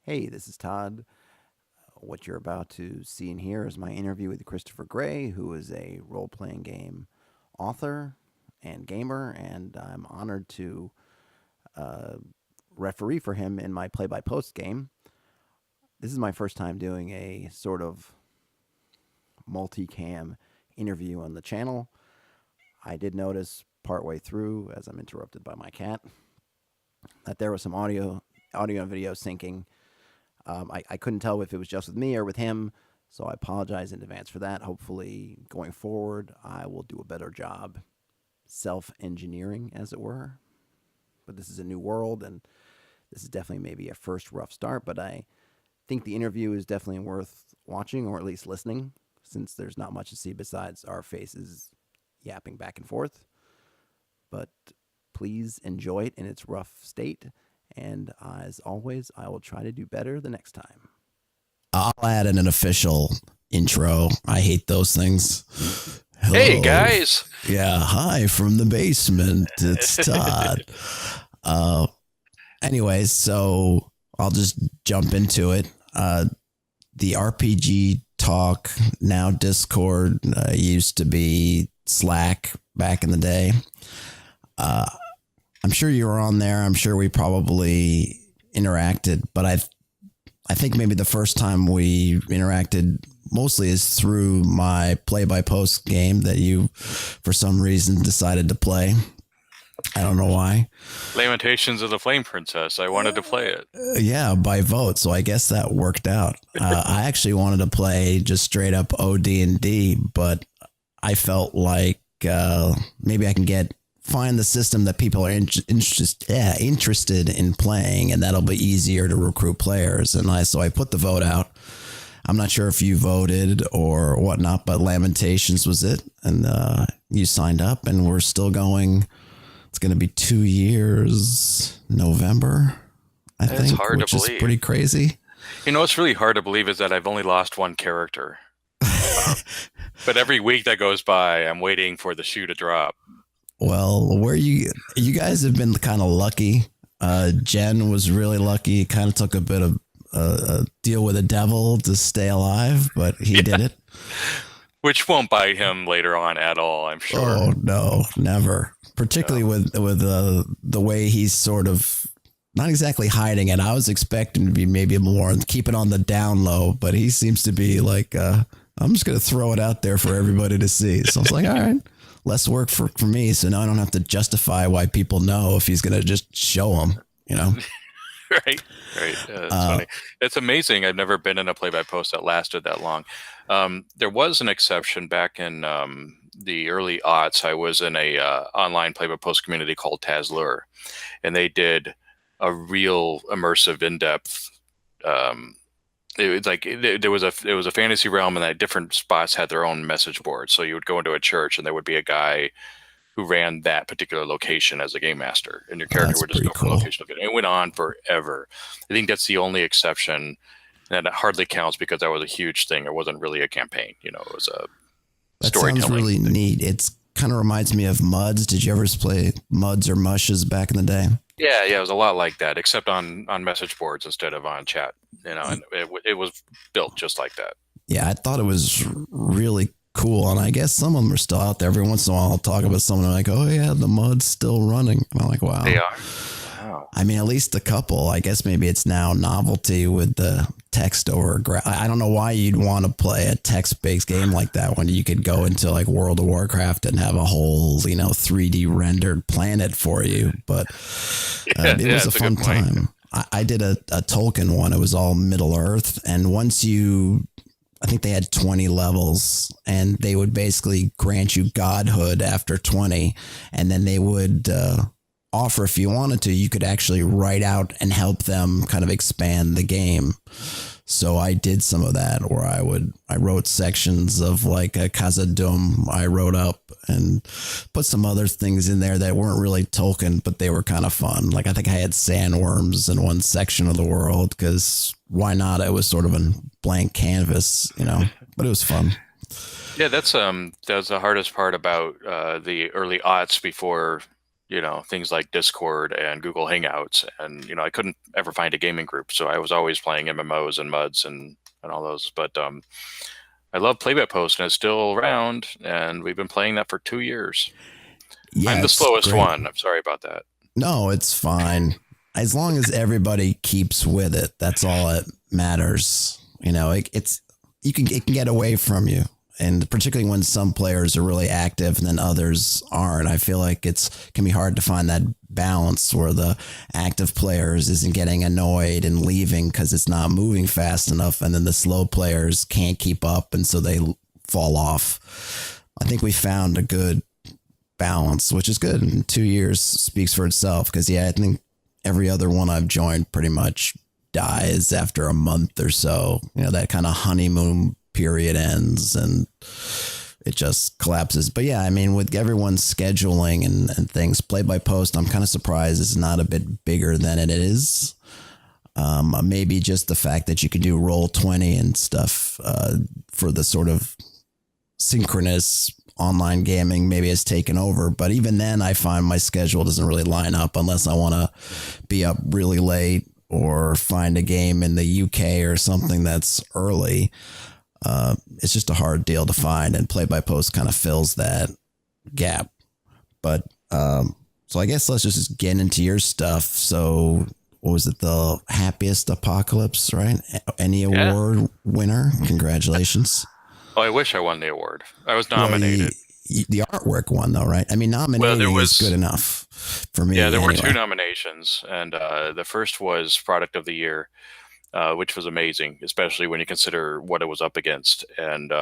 Hey, this is Todd. What you're about to see and hear is my interview with Christohper Grey, who is a role playing game author and gamer, and I'm honored to uh, referee for him in my play by post game. This is my first time doing a sort of multicam interview on the channel. I did notice partway through, as I'm interrupted by my cat, that there was some audio and video syncing. I couldn't tell if it was just with me or with him, so I apologize in advance for that. Hopefully, going forward, I will do a better job self engineering, as it were. But this is a new world, and this is definitely maybe a first rough start, but I think the interview is definitely worth watching or at least listening, since there's not much to see besides our faces yapping back and forth. But please enjoy it in its rough state. And as always, I will try to do better the next time. I'll add in an official intro. I hate those things. Hello. Hey, guys. Yeah, hi from the basement. It's Todd. Anyways, so I'll just jump into it. The RPG Talk, now Discord, used to be Slack back in the day. I'm sure you were on there. I'm sure we probably interacted, but I think maybe the first time we interacted mostly is through my play-by-post game that you, for some reason, decided to play. I don't know why. Lamentations of the Flame Princess. I wanted to play it. Yeah, by vote. So I guess that worked out. I actually wanted to play just straight up OD&D, but I felt like maybe I can find the system that people are interested in playing, and that'll be easier to recruit players. And so I put the vote out. I'm not sure if you voted or whatnot, but Lamentations was it. And you signed up, and we're still going. It's going to be 2 years, November, I think, hard which to is believe. pretty crazy. You know, what's really hard to believe is that I've only lost one character. But every week that goes by, I'm waiting for the shoe to drop. Well, you guys have been kind of lucky. Jen was really lucky. Kind of took a bit of a deal with the devil to stay alive, but he did it. Which won't bite him later on at all, I'm sure. Oh, no, never. Particularly with the way he's sort of not exactly hiding it. I was expecting to be maybe more keep it on the down low, but he seems to be like, I'm just going to throw it out there for everybody to see. So I was like, all right. Less work for me, so now I don't have to justify why people know if he's going to just show them, you know? Right. It's funny. It's amazing. I've never been in a play-by-post that lasted that long. There was an exception back in the early aughts. I was in a online play-by-post community called Tazlure, and they did a real immersive, in-depth it was like there was a fantasy realm, and that different spots had their own message board. So you would go into a church, and there would be a guy who ran that particular location as a game master, and your character would just go from location to location. It went on forever. I think that's the only exception, and it hardly counts because that was a huge thing. It wasn't really a campaign, it was a storytelling. That sounds really neat. It's kind of reminds me of Muds. Did you ever play Muds or Mushes back in the day? Yeah, it was a lot like that, except on message boards instead of on chat. And it was built just like that. Yeah, I thought it was really cool, and I guess some of them are still out there. Every once in a while, I'll talk about someone like, "Oh yeah, the Mud's still running." And I'm like, "Wow, they are." Wow. I mean, at least a couple. I guess maybe it's now novelty with the text over. I don't know why you'd want to play a text-based game like that when you could go into like World of Warcraft and have a whole 3D rendered planet for you. But it was a fun time. I did a Tolkien one. It was all Middle Earth, and once I think they had 20 levels, and they would basically grant you godhood after 20, and then they would offer, if you wanted to, you could actually write out and help them kind of expand the game. So I did some of that where I wrote sections of like a Khazad-dûm I wrote up and put some other things in there that weren't really Tolkien, but they were kind of fun. Like I think I had sandworms in one section of the world because why not? It was sort of a blank canvas, but it was fun. Yeah, that's the hardest part about the early aughts before things like Discord and Google Hangouts, and I couldn't ever find a gaming group, so I was always playing MMOs and MUDs and all those. But I love Play by Post, and it's still around, and we've been playing that for 2 years. Yeah, I'm the it's slowest great. one. I'm sorry about that. No, it's fine. As long as everybody keeps with it, that's all that matters. It can get away from you, and particularly when some players are really active and then others aren't. I feel like can be hard to find that balance where the active players isn't getting annoyed and leaving because it's not moving fast enough, and then the slow players can't keep up, and so they fall off. I think we found a good balance, which is good. And 2 years speaks for itself, because I think every other one I've joined pretty much dies after a month or so. That kind of honeymoon period ends and it just collapses. But yeah, I mean, with everyone's scheduling and things, Play by Post, I'm kind of surprised it's not a bit bigger than it is. Maybe just the fact that you can do Roll20 and stuff for the sort of synchronous online gaming maybe has taken over. But even then, I find my schedule doesn't really line up unless I want to be up really late or find a game in the UK or something that's early. It's just a hard deal to find, and Play by Post kind of fills that gap. But so I guess let's just get into your stuff. So what was it? The Happiest Apocalypse, right? Any award winner? Congratulations. Oh, I wish I won the award. I was nominated. Well, the artwork won, though, right? I mean, nominating is good enough for me. Yeah, there were 2 nominations, and the first was Product of the Year, which was amazing, especially when you consider what it was up against, and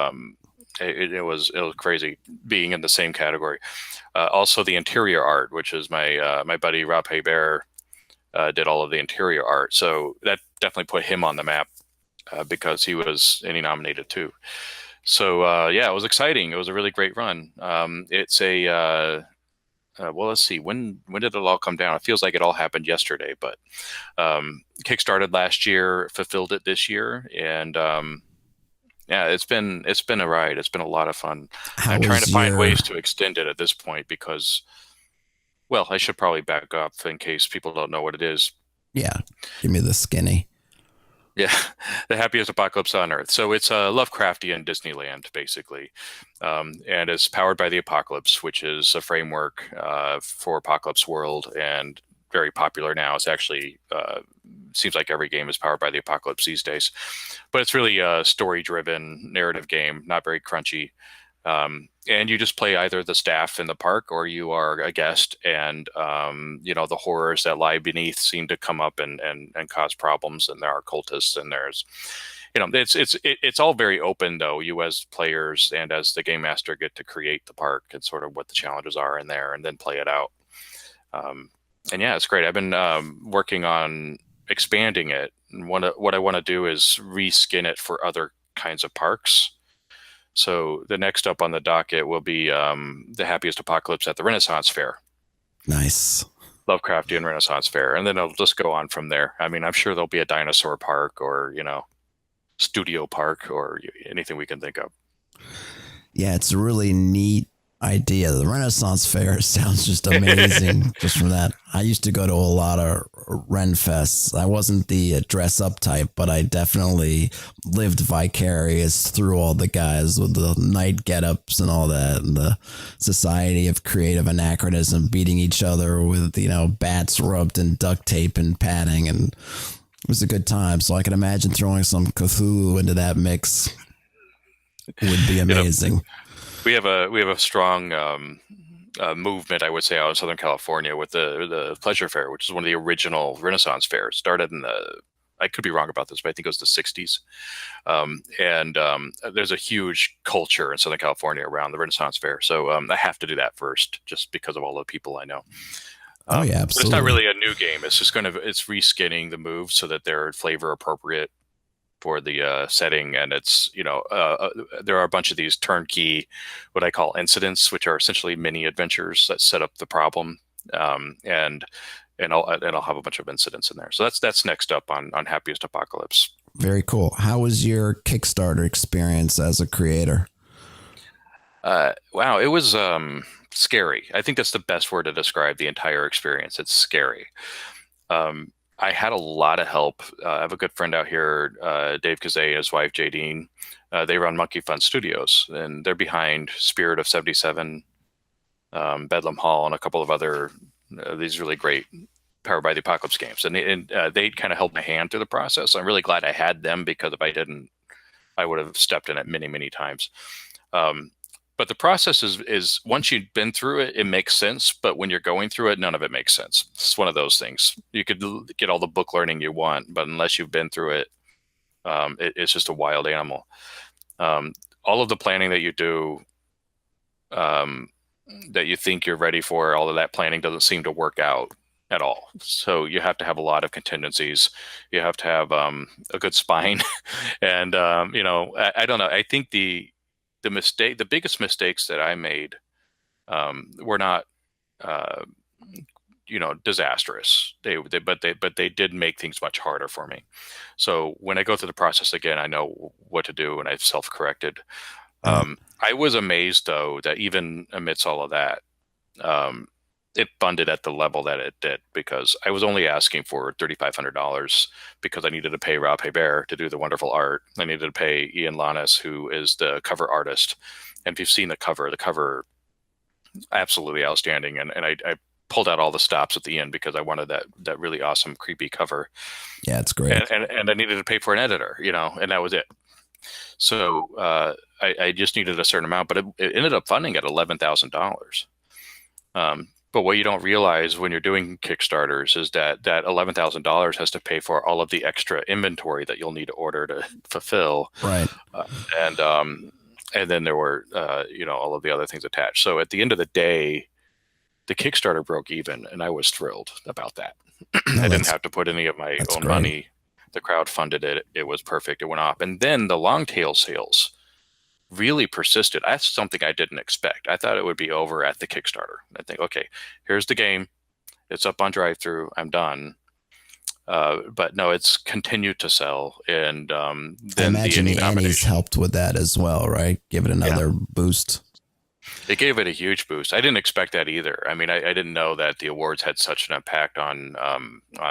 it was crazy being in the same category. Also, the interior art, which is my buddy Rob Hebert did all of the interior art, so that definitely put him on the map because he nominated too. So yeah, it was exciting. It was a really great run. It's a well, let's see. When did it all come down? It feels like it all happened yesterday, but kickstarted last year, fulfilled it this year, and yeah, it's been a ride. It's been a lot of fun. I'm trying to find ways to extend it at this point because, well, I should probably back up in case people don't know what it is. Yeah, give me the skinny. Yeah, the Happiest Apocalypse on Earth. So it's a Lovecraftian Disneyland, basically. And it's powered by the Apocalypse, which is a framework for Apocalypse World and very popular now. It's actually seems like every game is powered by the Apocalypse these days. But it's really a story-driven narrative game, not very crunchy. And you just play either the staff in the park or you are a guest, and the horrors that lie beneath seem to come up and cause problems, and there are cultists, and there's it's all very open, though. You as players and as the game master get to create the park and sort of what the challenges are in there and then play it out. And yeah, it's great. I've been working on expanding it, and what I want to do is reskin it for other kinds of parks. So the next up on the docket will be the Happiest Apocalypse at the Renaissance Fair. Nice. Lovecraftian Renaissance Fair. And then it'll just go on from there. I mean, I'm sure there'll be a dinosaur park or, studio park or anything we can think of. Yeah, it's a really neat idea. The Renaissance Fair sounds just amazing just from that. I used to go to a lot of Ren Fests. I wasn't the dress up type, but I definitely lived vicarious through all the guys with the night get-ups and all that, and the Society of Creative Anachronism beating each other with, bats rubbed in duct tape and padding, and it was a good time. So I can imagine throwing some Cthulhu into that mix would be amazing. We have a strong movement, I would say, out in Southern California with the Pleasure Fair, which is one of the original Renaissance fairs. Started in I could be wrong about this, but I think it was the 60s. And there's a huge culture in Southern California around the Renaissance Fair. So I have to do that first, just because of all the people I know. Oh yeah, absolutely. But it's not really a new game. It's just it's reskinning the moves so that they're flavor appropriate for the setting, and it's there are a bunch of these turnkey, what I call incidents, which are essentially mini adventures that set up the problem, and I'll have a bunch of incidents in there. So that's next up on Happiest Apocalypse. Very cool. How was your Kickstarter experience as a creator? Wow, it was scary. I think that's the best word to describe the entire experience. It's scary. I had a lot of help. I have a good friend out here, Dave Kazay and his wife, Jadine. They run Monkey Fun Studios, and they're behind Spirit of 77, Bedlam Hall, and a couple of other these really great Powered by the Apocalypse games. And they kind of held my hand through the process. I'm really glad I had them, because if I didn't, I would have stepped in it many, many times. Um, but the process is once you've been through it, it makes sense. But when you're going through it, none of it makes sense. It's one of those things. You could get all the book learning you want, but unless you've been through it, it's just a wild animal. All of the planning that you do, um, that you think you're ready for, all of that planning doesn't seem to work out at all. So you have to have a lot of contingencies. You have to have a good spine, and I don't know. I think the biggest mistakes that I made were not uh, disastrous. But they did make things much harder for me. So when I go through the process again, I know what to do, and I've self-corrected. Uh, I was amazed, though, that even amidst all of that, um, it funded at the level that it did, because I was only asking for $3,500 because I needed to pay Rob Hebert to do the wonderful art. I needed to pay Ian Lannis, who is the cover artist. And if you've seen the cover absolutely outstanding. And I pulled out all the stops at the end because I wanted that really awesome, creepy cover. yeah, it's great. And I needed to pay for an editor, and that was it. So I just needed a certain amount, but it ended up funding at $11,000. But what you don't realize when you're doing Kickstarters is that $11,000 has to pay for all of the extra inventory that you'll need to order to fulfill, Right. uh, and and then there were all of the other things attached. So at the end of the day, the Kickstarter broke even, and I was thrilled about that. No, I didn't have to put any of my that's own great. money. The crowd funded it. It was perfect. It went off, and then the long tail sales really persisted. That's something I didn't expect. I thought it would be over at the Kickstarter. I think, okay, here's the game. It's up on drive-through. I'm done. But no, it's continued to sell. And I then the imagine Indie the Annies nomination. helped with that as well, right? Give it another boost. It gave it a huge boost. I didn't expect that either. I mean, I didn't know that the awards had such an impact on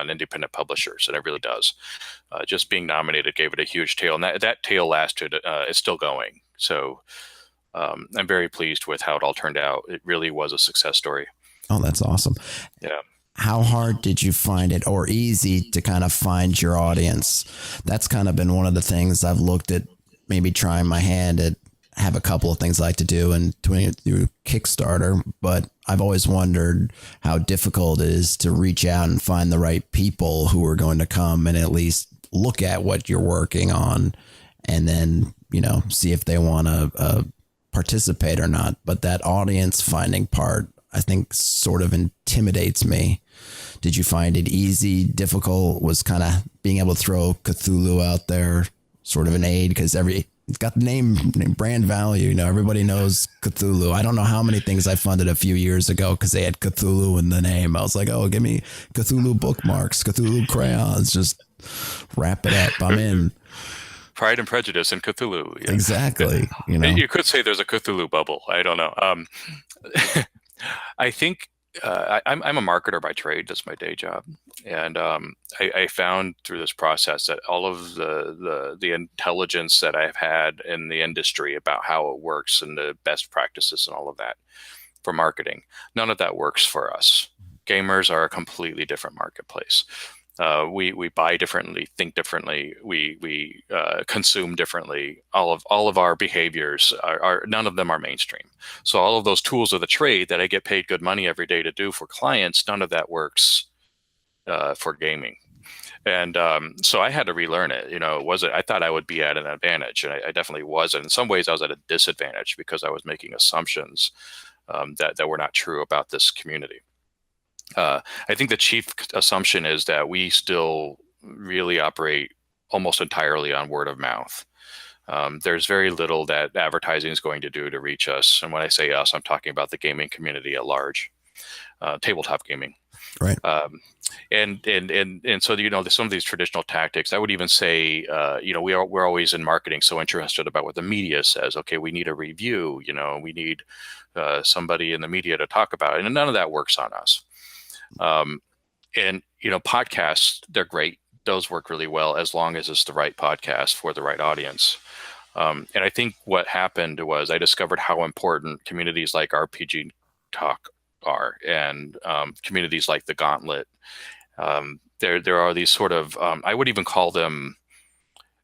independent publishers, and it really does. Just being nominated gave it a huge tail, and that tail lasted. It's still going. So I'm very pleased with how it all turned out. It really was a success story. Oh, that's awesome. Yeah. How hard did you find it, or easy to kind of find your audience? That's kind of been one of the things I've looked at, maybe trying my hand at. Have a couple of things I like to do and doing it through Kickstarter, but I've always wondered how difficult it is to reach out and find the right people who are going to come and at least look at what you're working on, and then, see if they want to participate or not. But that audience finding part, I think, sort of intimidates me. Did you find it easy, difficult? Was kind of being able to throw Cthulhu out there sort of an aid, because it's got the name brand value. Everybody knows Cthulhu. I don't know how many things I funded a few years ago because they had Cthulhu in the name. I was like, oh, give me Cthulhu bookmarks, Cthulhu crayons, just wrap it up. I'm in. Pride and Prejudice and Cthulhu. Yeah. Exactly. You could say there's a Cthulhu bubble. I don't know. I think I'm a marketer by trade. That's my day job, and I found through this process that all of the intelligence that I've had in the industry about how it works and the best practices and all of that for marketing, none of that works for us. Gamers are a completely different marketplace. We buy differently, think differently, we consume differently. All of our behaviors are none of them are mainstream. So all of those tools of the trade that I get paid good money every day to do for clients, none of that works for gaming. And so I had to relearn it. I thought I would be at an advantage, and I definitely wasn't. In some ways, I was at a disadvantage because I was making assumptions that were not true about this community. I think the chief assumption is that we still really operate almost entirely on word of mouth. There's very little that advertising is going to reach us. And when I say us, I'm talking about the gaming community at large, tabletop gaming. Right. And so, some of these traditional tactics, I would even say, we're always in marketing so interested about what the media says. Okay, we need a review, we need somebody in the media to talk about it, and none of that works on us. And podcasts, they're great. Those work really well as long as it's the right podcast for the right audience. And I think what happened was I discovered how important communities like RPG Talk are, and communities like the Gauntlet. There are these sort of, I would even call them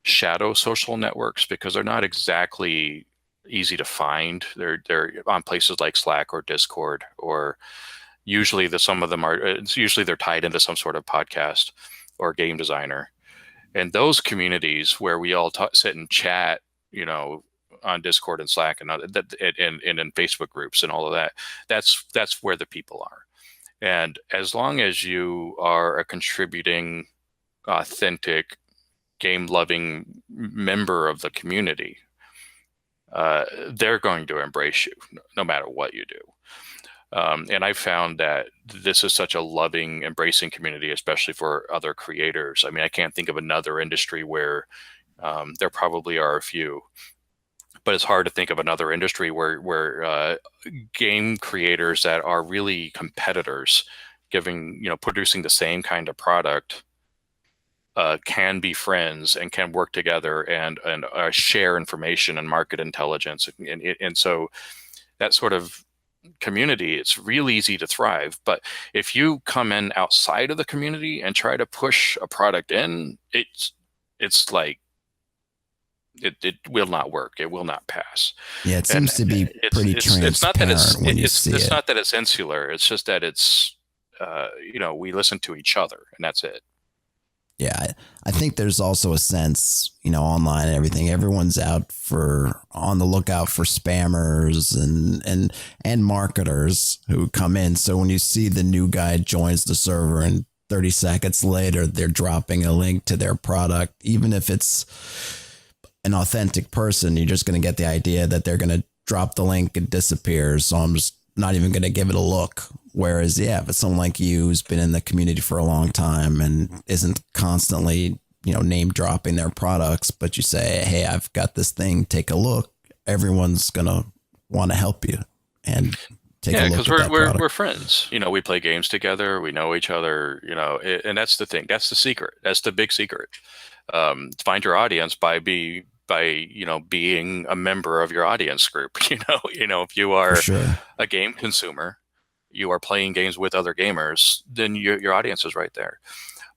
shadow social networks, because they're not exactly easy to find. They're on places like Slack or Discord, or usually some of them are. Usually they're tied into some sort of podcast or game designer. And those communities where we all sit and chat, on Discord and Slack and in Facebook groups and all of that, that's where the people are. And as long as you are a contributing, authentic, game-loving member of the community, they're going to embrace you no matter what you do. And I found that this is such a loving, embracing community, especially for other creators. I mean, I can't think of another industry where there probably are a few, but it's hard to think of another industry where game creators that are really competitors, producing the same kind of product, can be friends and can work together and share information and market intelligence. And so that sort of community, it's real easy to thrive. But if you come in outside of the community and try to push a product in, it's like, it will not work. It will not pass. Yeah, it seems to be pretty transparent. It's not that it's insular. It's just that it's, we listen to each other, and that's it. Yeah, I think there's also a sense, online and everything, everyone's on the lookout for spammers and marketers who come in. So when you see the new guy joins the server and 30 seconds later, they're dropping a link to their product, even if it's an authentic person, you're just going to get the idea that they're going to drop the link and disappear. So I'm just not even going to give it a look. Whereas, if it's someone like you who's been in the community for a long time and isn't constantly, name dropping their products, but you say, hey, I've got this thing, take a look. Everyone's going to want to help you and take a look at that product. Yeah, because we're friends. We play games together. We know each other, and that's the thing. That's the secret. That's the big secret. Find your audience by being a member of your audience group. If you are a game consumer, you are playing games with other gamers, then your audience is right there.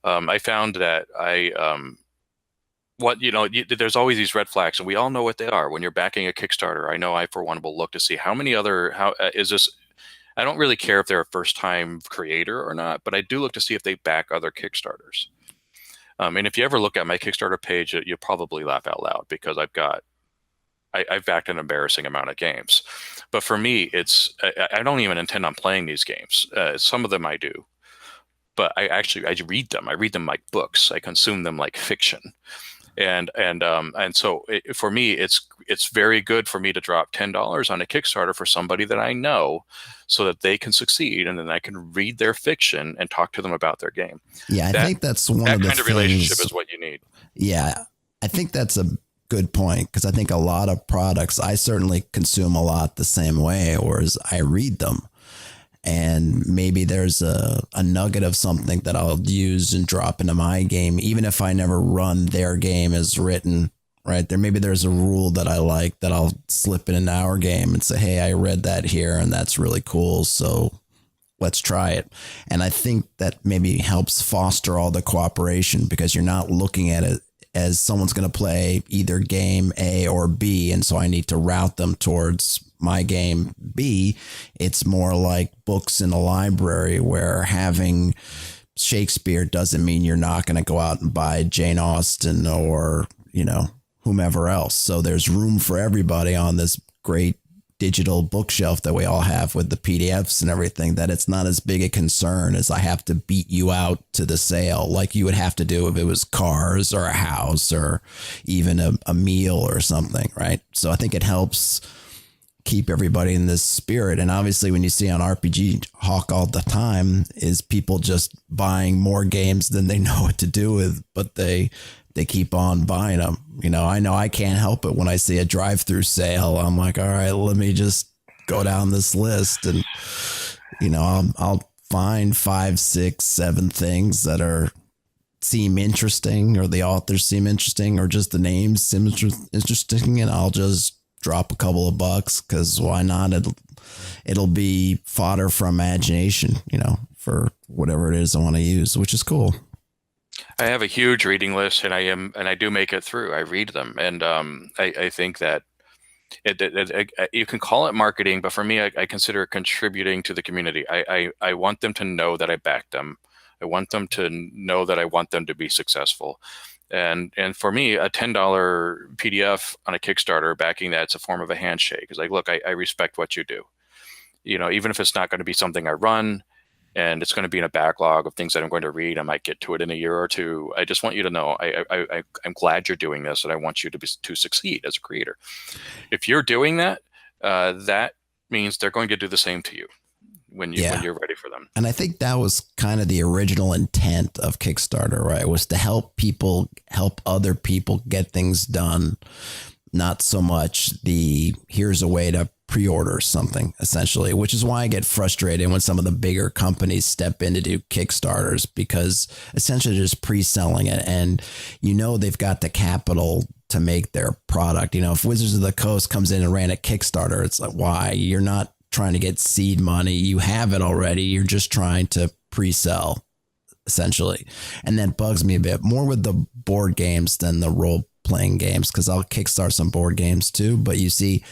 I found that there's always these red flags, and we all know what they are. When you're backing a Kickstarter, I know I, for one, will look to see how is this. I don't really care if they're a first time creator or not, but I do look to see if they back other Kickstarters. And if you ever look at my Kickstarter page, you'll probably laugh out loud, because I've backed an embarrassing amount of games. But for me, I don't even intend on playing these games. Some of them I do, but I read them. I read them like books. I consume them like fiction. And so for me, it's very good for me to drop $10 on a Kickstarter for somebody that I know, so that they can succeed, and then I can read their fiction and talk to them about their game. Yeah, I think that's one of the things. That kind of relationship is what you need. Yeah, I think that's a good point, because I think a lot of products, I certainly consume a lot the same way, whereas I read them. And maybe there's a nugget of something that I'll use and drop into my game, even if I never run their game as written, right? There's a rule that I like that I'll slip in an our game and say, hey, I read that here and that's really cool, so let's try it. And I think that maybe helps foster all the cooperation, because you're not looking at it as someone's going to play either game A or B, and so I need to route them towards my game B. It's more like books in a library, where having Shakespeare doesn't mean you're not going to go out and buy Jane Austen or, whomever else. So there's room for everybody on this great digital bookshelf that we all have with the PDFs and everything, that it's not as big a concern as I have to beat you out to the sale like you would have to do if it was cars or a house or even a meal or something, right? So I think it helps keep everybody in this spirit. And obviously when you see on RPG Hawk all the time is people just buying more games than they know what to do with, but they keep on buying them. You know I can't help it when I see a drive-through sale. I'm like, all right, let me just go down this list, and I'll find 5, 6, 7 things that seem interesting, or the authors seem interesting, or just the names seem interesting, and I'll just drop a couple of bucks, because why not? It'll be fodder for imagination, for whatever it is I want to use, which is cool. I have a huge reading list, and I do make it through. I read them, and I think that you can call it marketing, but for me, I consider it contributing to the community. I want them to know that I back them. I want them to know that I want them to be successful. And for me, a $10 PDF on a Kickstarter backing that's a form of a handshake. It's like, look, I respect what you do. Even if it's not going to be something I run, and it's going to be in a backlog of things that I'm going to read, I might get to it in a year or two. I just want you to know I'm glad you're doing this, and I want you to succeed as a creator. If you're doing that, that means they're going to do the same to you when you're ready for them. And I think that was kind of the original intent of Kickstarter, right? Was to help other people get things done. Not so much here's a way to pre-order something, essentially, which is why I get frustrated when some of the bigger companies step in to do Kickstarters, because essentially they're just pre-selling it, and they've got the capital to make their product. If Wizards of the Coast comes in and ran a Kickstarter, it's like, why? You're not trying to get seed money. You have it already. You're just trying to pre-sell, essentially. And that bugs me a bit more with the board games than the role-playing games, because I'll kickstart some board games too, but you see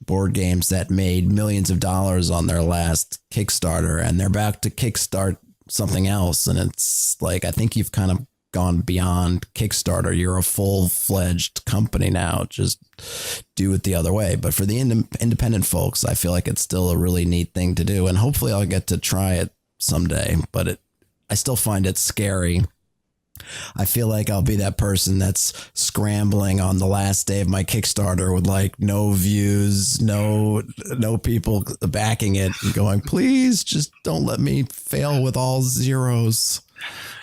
board games that made millions of dollars on their last Kickstarter, and they're back to kickstart something else. And it's like, I think you've kind of gone beyond Kickstarter. You're a full-fledged company now. Just do it the other way. But for the independent folks, I feel like it's still a really neat thing to do. And hopefully I'll get to try it someday, but I still find it scary. I feel like I'll be that person that's scrambling on the last day of my Kickstarter with like no views, no people backing it, and going, please just don't let me fail with all zeros.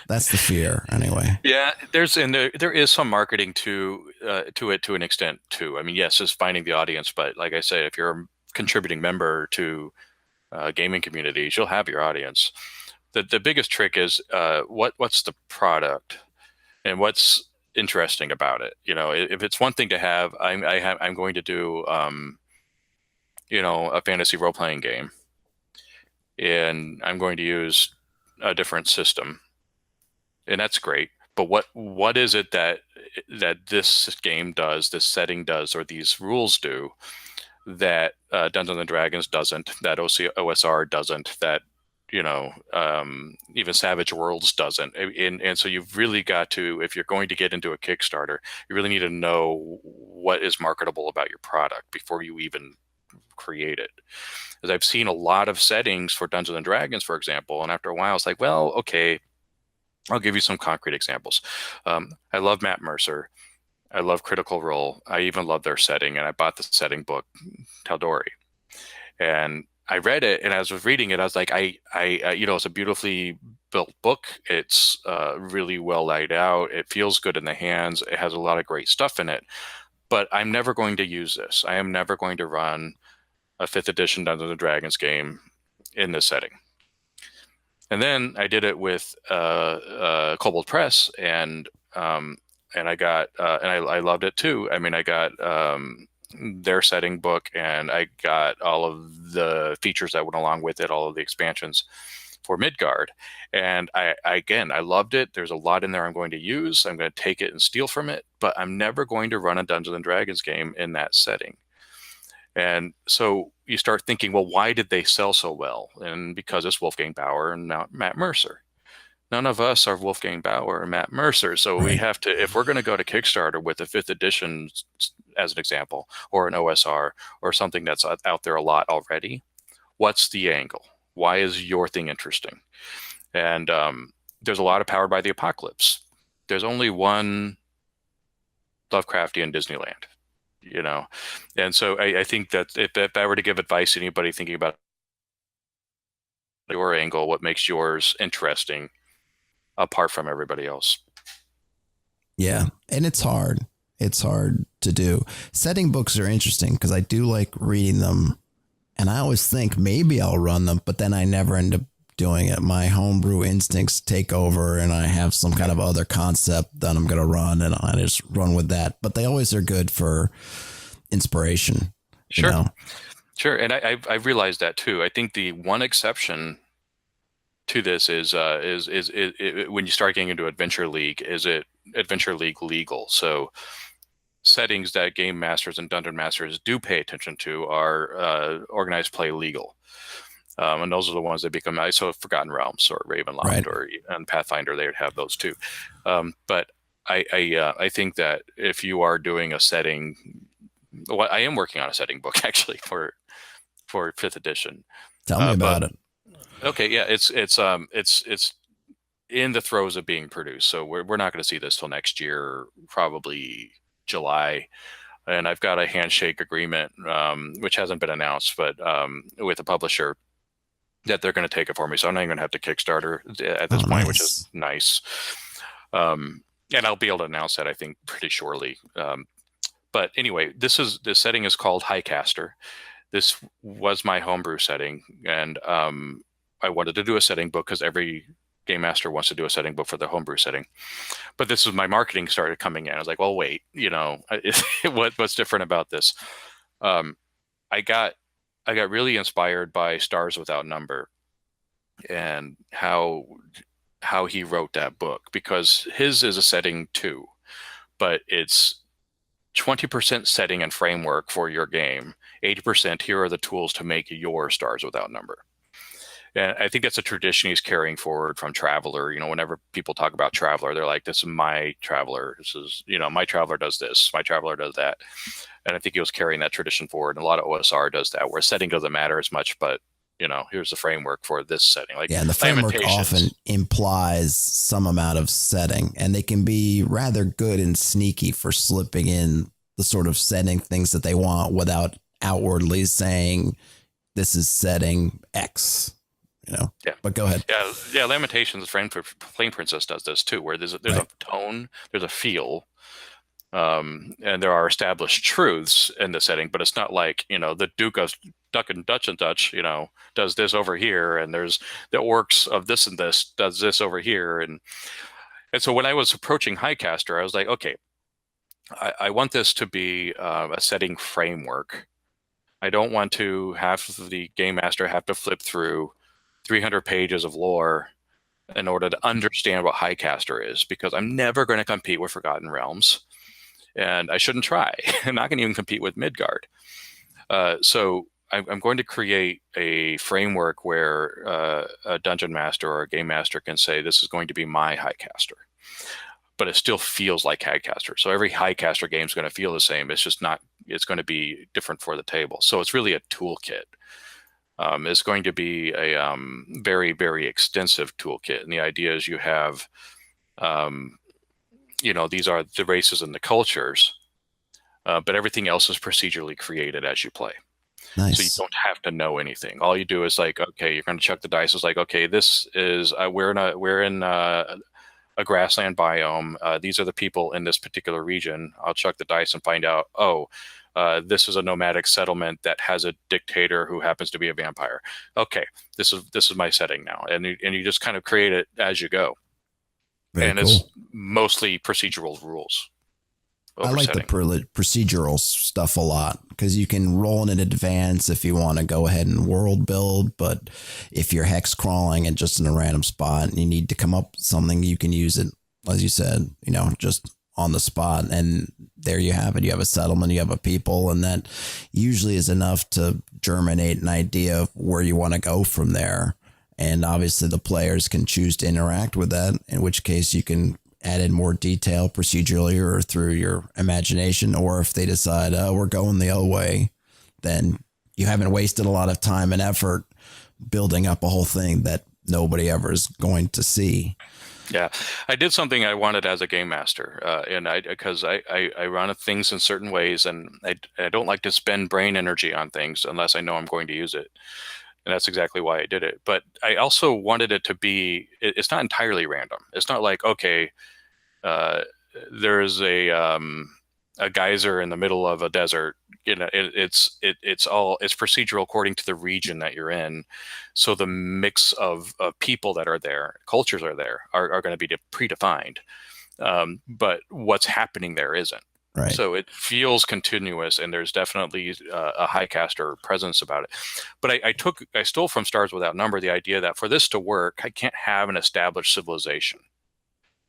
That's the fear, anyway. Yeah, there is some marketing to it to an extent too. I mean, yes, it's finding the audience, but like I say, if you're a contributing member to gaming communities, you'll have your audience. The biggest trick is what's the product and what's interesting about it. If it's one thing to have, I'm going to do a fantasy role playing game, and I'm going to use a different system, and that's great. But what is it that this game does, this setting does, or these rules do that Dungeons and Dragons doesn't, that OSR doesn't, that even Savage Worlds doesn't. And so you've really got to, if you're going to get into a Kickstarter, you really need to know what is marketable about your product before you even create it. As I've seen a lot of settings for Dungeons and Dragons, for example, and after a while it's like, well, okay, I'll give you some concrete examples. I love Matt Mercer. I love Critical Role. I even love their setting, and I bought the setting book, Tal'Dorei. And I read it, and as I was reading it, I was like, it's a beautifully built book. It's really well laid out. It feels good in the hands. It has a lot of great stuff in it. But I'm never going to use this. I am never going to run a 5th edition Dungeons and Dragons game in this setting. And then I did it with Kobold Press, and I got and I loved it too. I mean, I got their setting book, and I got all of the features that went along with it, all of the expansions for Midgard. And I loved it. There's a lot in there I'm going to use. I'm going to take it and steal from it, but I'm never going to run a Dungeons and Dragons game in that setting. And so you start thinking, well, why did they sell so well? And because it's Wolfgang Bauer and Matt Mercer. None of us are Wolfgang Bauer and Matt Mercer. So we have to, if we're going to go to Kickstarter with a 5th edition, as an example, or an OSR, or something that's out there a lot already, what's the angle? Why is your thing interesting? And there's a lot of Powered by the Apocalypse. There's only one Lovecraftian Disneyland. And so I think that if I were to give advice to anybody thinking about your angle, what makes yours interesting apart from everybody else. Yeah. And it's hard. It's hard to do. Setting books are interesting because I do like reading them. And I always think maybe I'll run them, but then I never end up doing it. My homebrew instincts take over and I have some kind of other concept that I'm going to run and I just run with that. But they always are good for inspiration. Sure. You know? Sure. And I've realized that too. I think the one exception to this is when you start getting into Adventure League, is it Adventure League legal? So settings that game masters and dungeon masters do pay attention to are organized play legal. And those are the ones that become so Forgotten Realms or Ravenloft, right. or and Pathfinder, they would have those too. But I think that if you are doing a setting, well, I am working on a setting book actually for 5th edition. Tell me about it. Okay, yeah, it's in the throes of being produced, so we're not going to see this till next year, probably July. And I've got a handshake agreement, which hasn't been announced, but with a publisher that they're going to take it for me. So I'm not even going to have to Kickstarter at this point, which is nice. And I'll be able to announce that, I think, pretty shortly. But anyway, this setting is called Highcaster. This was my homebrew setting, and I wanted to do a setting book because every game master wants to do a setting book for their homebrew setting. But this was my marketing started coming in. I was like, well, wait, what's different about this? I got really inspired by Stars Without Number and how he wrote that book, because his is a setting too, but it's 20% setting and framework for your game. 80% here are the tools to make your Stars Without Number. And I think that's a tradition he's carrying forward from Traveller. Whenever people talk about Traveller, they're like, this is my Traveller. This is, my Traveller does this. My Traveller does that. And I think he was carrying that tradition forward. And a lot of OSR does that, where setting doesn't matter as much, but, here's the framework for this setting. And the framework often implies some amount of setting, and they can be rather good and sneaky for slipping in the sort of setting things that they want without outwardly saying this is setting X. Yeah. But go ahead. Yeah. Lamentations, Flame Princess does this too, where there's right. a tone, there's a feel, and there are established truths in the setting, but it's not like, the Duke of Duck and Dutch does this over here, and there's the orcs of this and this does this over here. And so when I was approaching Highcaster, I was like, okay, I want this to be a setting framework. I don't want to have the game master have to flip through 300 pages of lore in order to understand what Highcaster is, because I'm never going to compete with Forgotten Realms, and I shouldn't try. I'm not going to even compete with Midgard. So I'm going to create a framework where a dungeon master or a game master can say, this is going to be my Highcaster, but it still feels like Highcaster. So every Highcaster game is going to feel the same. It's just not, it's going to be different for the table. So it's really a toolkit. It's going to be a very, very extensive toolkit. And the idea is you have, these are the races and the cultures, but everything else is procedurally created as you play. Nice. So you don't have to know anything. All you do is like, okay, you're going to chuck the dice. It's like, okay, this is, we're in a grassland biome. These are the people in this particular region. I'll chuck the dice and find out, this is a nomadic settlement that has a dictator who happens to be a vampire. Okay, this is my setting now, and you just kind of create it as you go. Very and cool. It's mostly procedural rules. I like the procedural stuff a lot, because you can roll in advance if you want to go ahead and world build. But if you're hex crawling and just in a random spot and you need to come up with something, you can use it, as you said, just on the spot. And there you have it. You have a settlement, you have a people, and that usually is enough to germinate an idea of where you want to go from there. And obviously the players can choose to interact with that, in which case you can add in more detail procedurally or through your imagination. Or if they decide, we're going the other way, then you haven't wasted a lot of time and effort building up a whole thing that nobody ever is going to see. Yeah, I did something I wanted as a game master, and because I run things in certain ways, and I don't like to spend brain energy on things unless I know I'm going to use it, and that's exactly why I did it. But I also wanted it to be, it's not entirely random. It's not like, okay, uh, there's a geyser in the middle of a desert. It's procedural according to the region that you're in. So the mix of people that are there, cultures are there, are going to be predefined. But what's happening there isn't. Right. So it feels continuous, and there's definitely a highcaster presence about it. But I stole from Stars Without Number the idea that for this to work, I can't have an established civilization,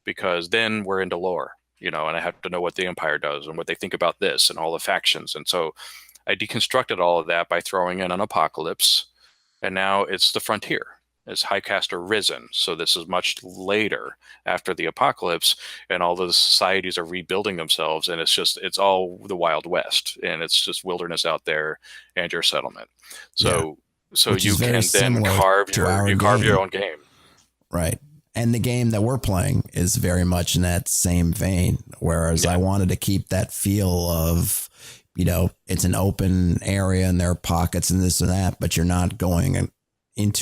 because then we're into lore, and I have to know what the Empire does and what they think about this and all the factions. And so I deconstructed all of that by throwing in an apocalypse, and now it's the frontier. It's Highcaster Risen. So this is much later after the apocalypse, and all the societies are rebuilding themselves, and it's all the Wild West, and it's just wilderness out there and your settlement. So Which you can then carve your own game. Right. And the game that we're playing is very much in that same vein, whereas I wanted to keep that feel of, it's an open area and there are pockets and this and that, but you're not going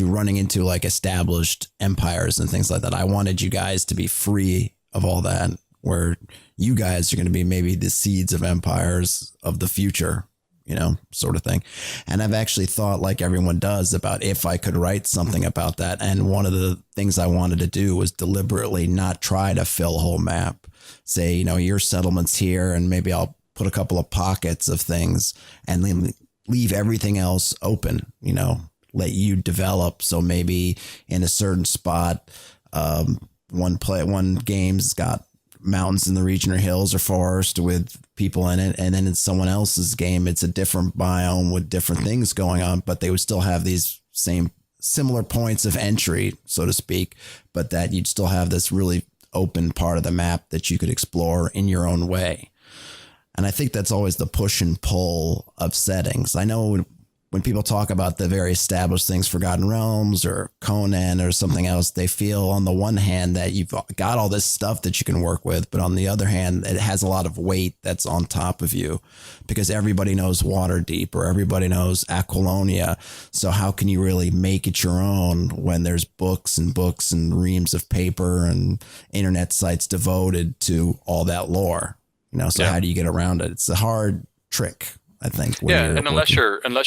running into like established empires and things like that. I wanted you guys to be free of all that, where you guys are going to be maybe the seeds of empires of the future, sort of thing. And I've actually thought, like everyone does, about if I could write something about that. And one of the things I wanted to do was deliberately not try to fill a whole map. Say, your settlement's here, and maybe I'll put a couple of pockets of things and leave everything else open, let you develop. So maybe in a certain spot, one game's got mountains in the region or hills or forest with people in it, and then in someone else's game it's a different biome with different things going on, but they would still have these similar points of entry, so to speak, but that you'd still have this really open part of the map that you could explore in your own way. And I think that's always the push and pull of settings. I know when people talk about the very established things, Forgotten Realms or Conan or something else, they feel on the one hand that you've got all this stuff that you can work with, but on the other hand, it has a lot of weight that's on top of you because everybody knows Waterdeep or everybody knows Aquilonia. So how can you really make it your own when there's books and reams of paper and internet sites devoted to all that lore? So how do you get around it? It's a hard trick, I think. And unless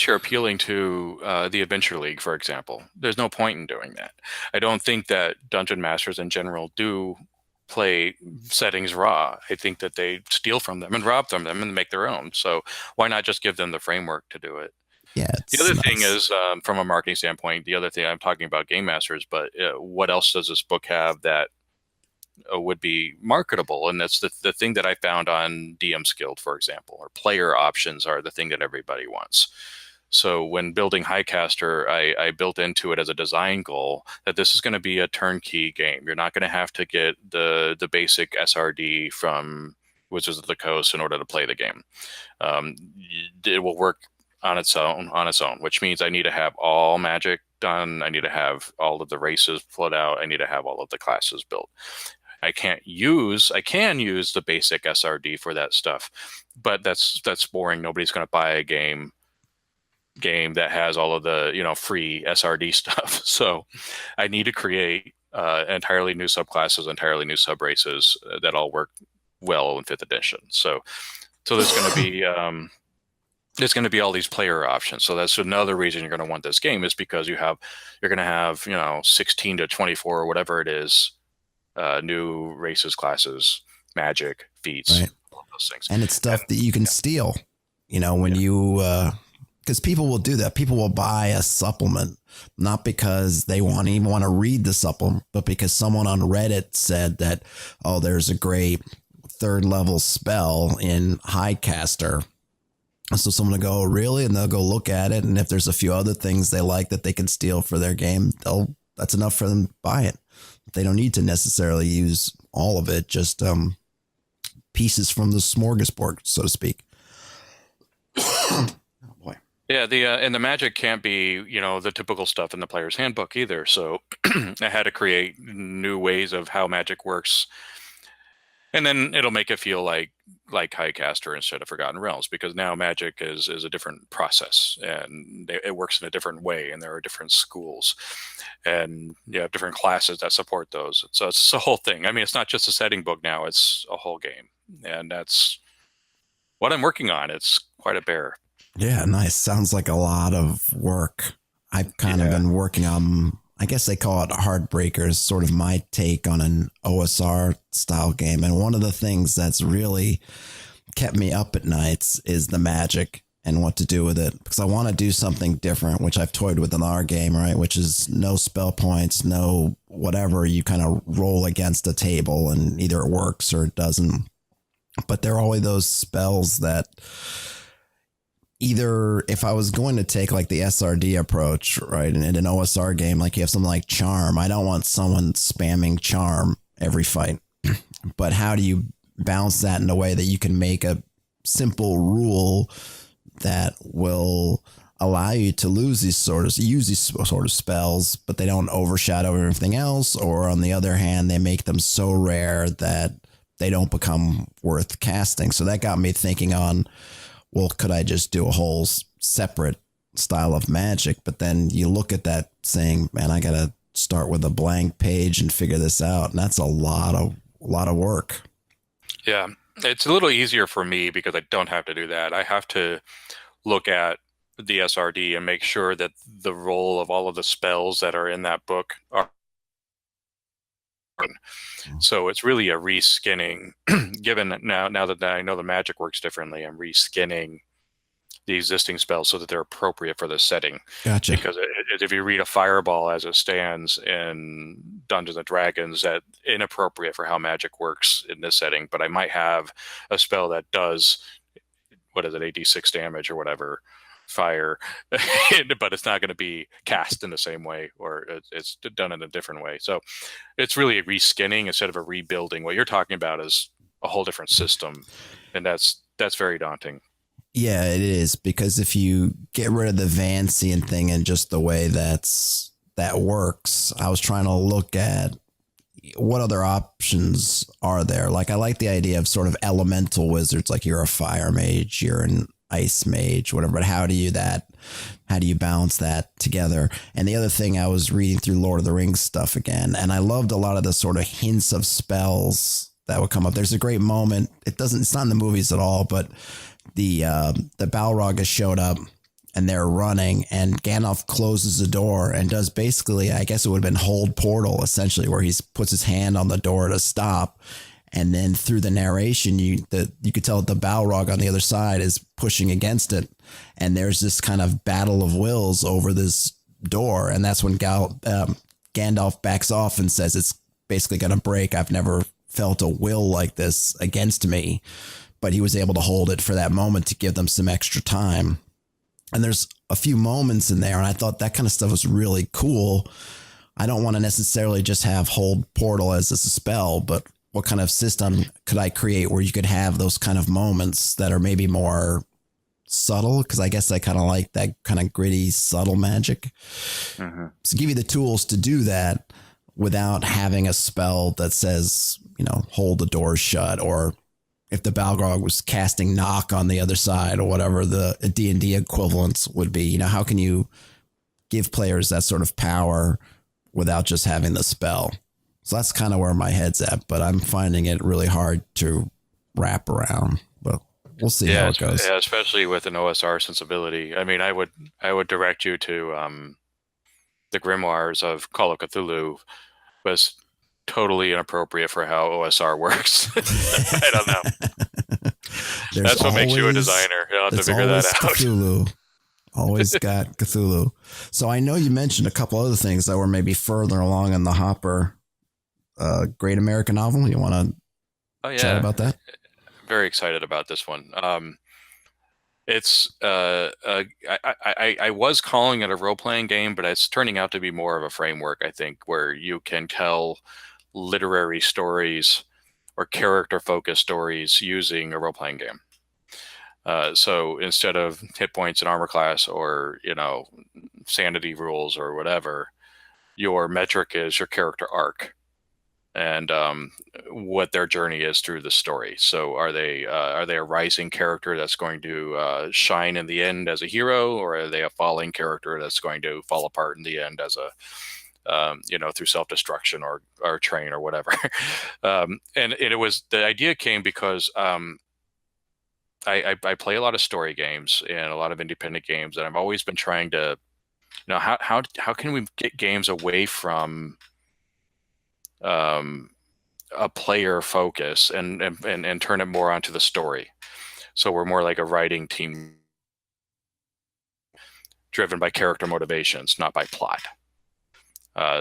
you're appealing to the Adventure League, for example, there's no point in doing that. I don't think that dungeon masters in general do play settings raw. I think that they steal from them and rob from them and make their own. So why not just give them the framework to do it? Yeah. The other thing is, from a marketing standpoint, the other thing I'm talking about game masters, but what else does this book have that would be marketable? And that's the thing that I found on DM's Guild, for example, or player options are the thing that everybody wants. So when building Highcaster, I built into it as a design goal that this is going to be a turnkey game. You're not going to have to get the basic SRD from Wizards of the Coast in order to play the game. It will work on its own, which means I need to have all magic done. I need to have all of the races put out. I need to have all of the classes built. I can use the basic SRD for that stuff, but that's boring. Nobody's going to buy a game that has all of the free SRD stuff. So I need to create entirely new subclasses, entirely new subraces that all work well in 5th edition. So there's going to be there's going to be all these player options. So that's another reason you're going to want this game, is because you're going to have 16 to 24 or whatever it is. New races, classes, magic, feats, all those things. And it's stuff that you can steal, when you, because people will do that. People will buy a supplement, not because they even want to read the supplement, but because someone on Reddit said that, there's a great 3rd level spell in Highcaster. So someone will go, really? And they'll go look at it. And if there's a few other things they like that they can steal for their game, that's enough for them to buy it. They don't need to necessarily use all of it, just pieces from the smorgasbord, so to speak. Oh boy. Yeah, the and the magic can't be, the typical stuff in the player's handbook either. So I had to create new ways of how magic works, and then it'll make it feel like Highcaster instead of Forgotten Realms, because now magic is a different process, and it works in a different way, and there are different schools, and you have different classes that support those. So it's a whole thing. I mean, it's not just a setting book now; it's a whole game, and that's what I'm working on. It's quite a bear. Yeah, nice. Sounds like a lot of work. I've kind of Yeah. been working on, I guess they call it Heartbreakers, sort of my take on an OSR style game. And one of the things that's really kept me up at nights is the magic and what to do with it. Because I want to do something different, which I've toyed with in our game, right? Which is no spell points, no whatever. You kind of roll against a table and either it works or it doesn't. But there are always those spells that either if I was going to take like the SRD approach, right, in an OSR game, like you have something like Charm, I don't want someone spamming Charm every fight. But how do you balance that in a way that you can make a simple rule that will allow you to use these sort of spells, but they don't overshadow everything else, or on the other hand, they make them so rare that they don't become worth casting. So that got me thinking on, well, could I just do a whole separate style of magic? But then you look at that saying, man, I got to start with a blank page and figure this out. And that's a lot of work. Yeah, it's a little easier for me because I don't have to do that. I have to look at the SRD and make sure that the role of all of the spells that are in that book are. So it's really a reskinning. Given now that I know the magic works differently, I'm reskinning the existing spells so that they're appropriate for the setting. Gotcha. Because if you read a fireball as it stands in Dungeons and Dragons, that inappropriate for how magic works in this setting. But I might have a spell that does, what is it, 86 damage or whatever, fire, but it's not going to be cast in the same way, or it's done in a different way. So it's really a reskinning instead of a rebuilding. What you're talking about is a whole different system, and that's very daunting. Yeah, it is, because if you get rid of the Vancian thing and just the way that works, I was trying to look at what other options are there. Like I like the idea of sort of elemental wizards, like you're a fire mage, you're an ice mage, whatever, but how do you balance that together? And the other thing, I was reading through Lord of the Rings stuff again, and I loved a lot of the sort of hints of spells that would come up. There's a great moment. It's not in the movies at all, but the Balrog has showed up and they're running, and Gandalf closes the door and does basically, I guess it would have been hold portal essentially, where he puts his hand on the door to stop. And then through the narration, you could tell the Balrog on the other side is pushing against it. And there's this kind of battle of wills over this door. And that's when Gandalf backs off and says, it's basically going to break. I've never felt a will like this against me. But he was able to hold it for that moment to give them some extra time. And there's a few moments in there, and I thought that kind of stuff was really cool. I don't want to necessarily just have hold portal as a spell, but what kind of system could I create where you could have those kind of moments that are maybe more subtle? Because I guess I kind of like that kind of gritty, subtle magic. Mm-hmm. So give you the tools to do that without having a spell that says, hold the door shut, or if the Balrog was casting knock on the other side, or whatever the D&D equivalents would be. How can you give players that sort of power without just having the spell? So that's kind of where my head's at, but I'm finding it really hard to wrap around. But we'll see how it goes. Yeah, especially with an OSR sensibility. I mean, I would direct you to the Grimoires of Call of Cthulhu. Was totally inappropriate for how OSR works. I don't know. That's what makes you a designer. You'll have to figure that out. Cthulhu. Always got Cthulhu. So I know you mentioned a couple other things that were maybe further along in the hopper. Great American Novel. You want to chat about that? Very excited about this one. It's I was calling it a role-playing game, but it's turning out to be more of a framework, I think, where you can tell literary stories or character-focused stories using a role-playing game. So instead of hit points and armor class, or sanity rules or whatever, your metric is your character arc and what their journey is through the story. So are they a rising character that's going to shine in the end as a hero, or are they a falling character that's going to fall apart in the end as a through self-destruction or train or whatever? And it was, the idea came because I play a lot of story games and a lot of independent games, and I've always been trying to, how can we get games away from a player focus and turn it more onto the story. So we're more like a writing team driven by character motivations, not by plot.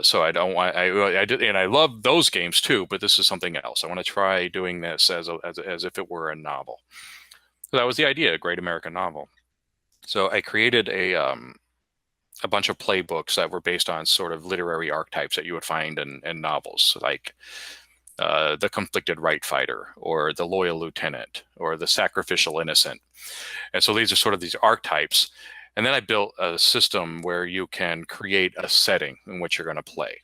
So I don't want, I did, and I love those games too, but this is something else. I want to try doing this as if it were a novel. So that was the idea, a great American novel. So I created a bunch of playbooks that were based on sort of literary archetypes that you would find in novels, like the conflicted right fighter, or the loyal lieutenant, or the sacrificial innocent. And so these are sort of these archetypes. And then I built a system where you can create a setting in which you're going to play.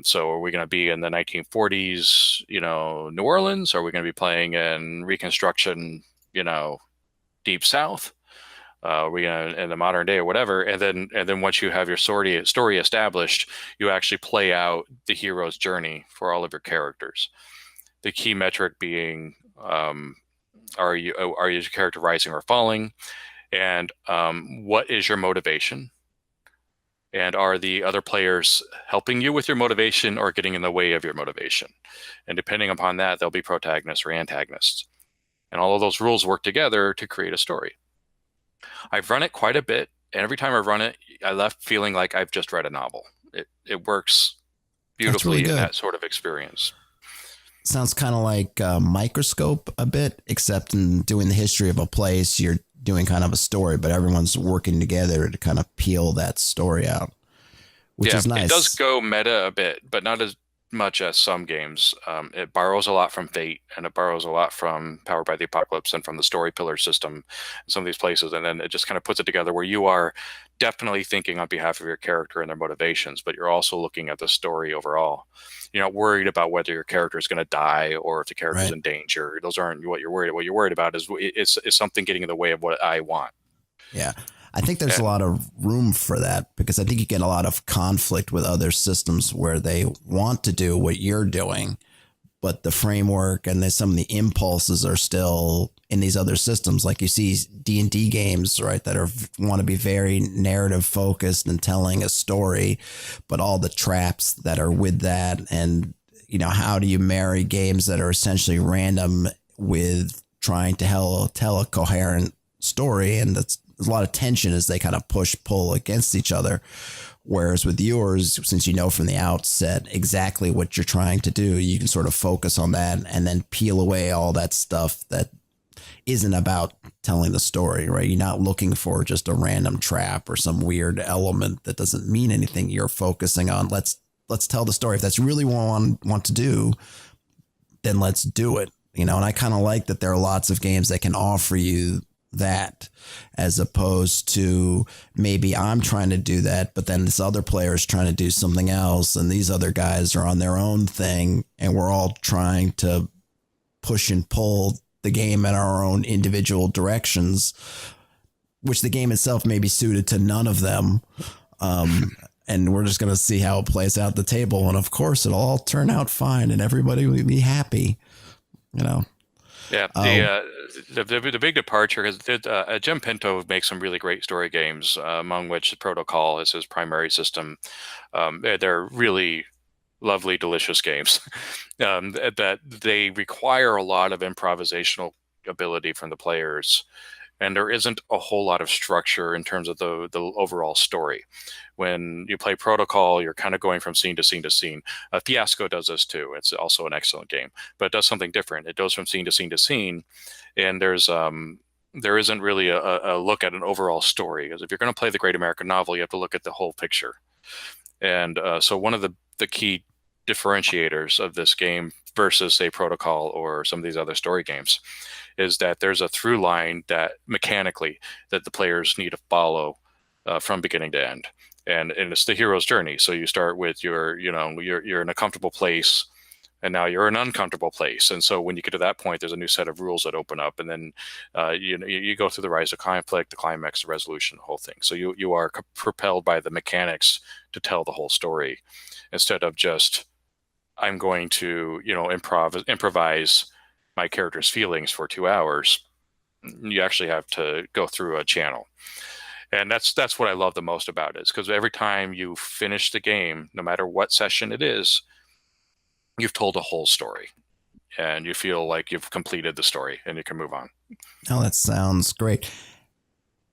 So are we going to be in the 1940s, New Orleans? Or are we going to be playing in Reconstruction, Deep South? We in the modern day or whatever, and then once you have your story established, you actually play out the hero's journey for all of your characters. The key metric being, are your character rising or falling, and what is your motivation, and are the other players helping you with your motivation or getting in the way of your motivation? And depending upon that, they'll be protagonists or antagonists, and all of those rules work together to create a story. I've run it quite a bit, and every time I run it, I left feeling like I've just read a novel. It works beautifully in that sort of experience. Sounds kind of like Microscope a bit, except in doing the history of a place, you're doing kind of a story, but everyone's working together to kind of peel that story out, which is nice. It does go meta a bit, but not as much as some games. It borrows a lot from Fate, and it borrows a lot from Powered by the Apocalypse and from the story pillar system in some of these places, and then it just kind of puts it together where you are definitely thinking on behalf of your character and their motivations, but you're also looking at the story overall. You're not worried about whether your character is going to die or if the character is in danger. Those aren't what you're worried about. What you're worried about is something getting in the way of what I want. Yeah. I think there's a lot of room for that, because I think you get a lot of conflict with other systems where they want to do what you're doing, but the framework and some of the impulses are still in these other systems. Like you see D&D games, right, that want to be very narrative focused and telling a story, but all the traps that are with that. And, how do you marry games that are essentially random with trying to tell a coherent story? And there's a lot of tension as they kind of pull against each other. Whereas with yours, since you know from the outset exactly what you're trying to do, you can sort of focus on that and then peel away all that stuff that isn't about telling the story, right? You're not looking for just a random trap or some weird element that doesn't mean anything. You're focusing on let's tell the story. If that's really what I want to do, then let's do it. And I kind of like that there are lots of games that can offer you that, as opposed to maybe I'm trying to do that, but then this other player is trying to do something else, and these other guys are on their own thing, and we're all trying to push and pull the game in our own individual directions, which the game itself may be suited to none of them. And we're just going to see how it plays out at the table. And of course, it'll all turn out fine and everybody will be happy, Yeah. The big departure is Jim Pinto makes some really great story games, among which Protocol is his primary system. They're really lovely, delicious games that they require a lot of improvisational ability from the players. And there isn't a whole lot of structure in terms of the overall story. When you play Protocol, you're kind of going from scene to scene to scene. Fiasco does this too. It's also an excellent game, but it does something different. It goes from scene to scene to scene, and there isn't really a look at an overall story. Because if you're going to play the great American novel, you have to look at the whole picture. And so one of the key differentiators of this game versus, say, Protocol or some of these other story games is that there's a through line that mechanically that the players need to follow from beginning to end. And it's the hero's journey. So you start with you're in a comfortable place, and now you're in an uncomfortable place. And so when you get to that point, there's a new set of rules that open up, and then you go through the rise of conflict, the climax, the resolution, the whole thing. So you are propelled by the mechanics to tell the whole story, instead of just I'm going to improvise my character's feelings for 2 hours. You actually have to go through a channel. And that's what I love the most about it, is because every time you finish the game, no matter what session it is, you've told a whole story, and you feel like you've completed the story and you can move on. Oh, that sounds great.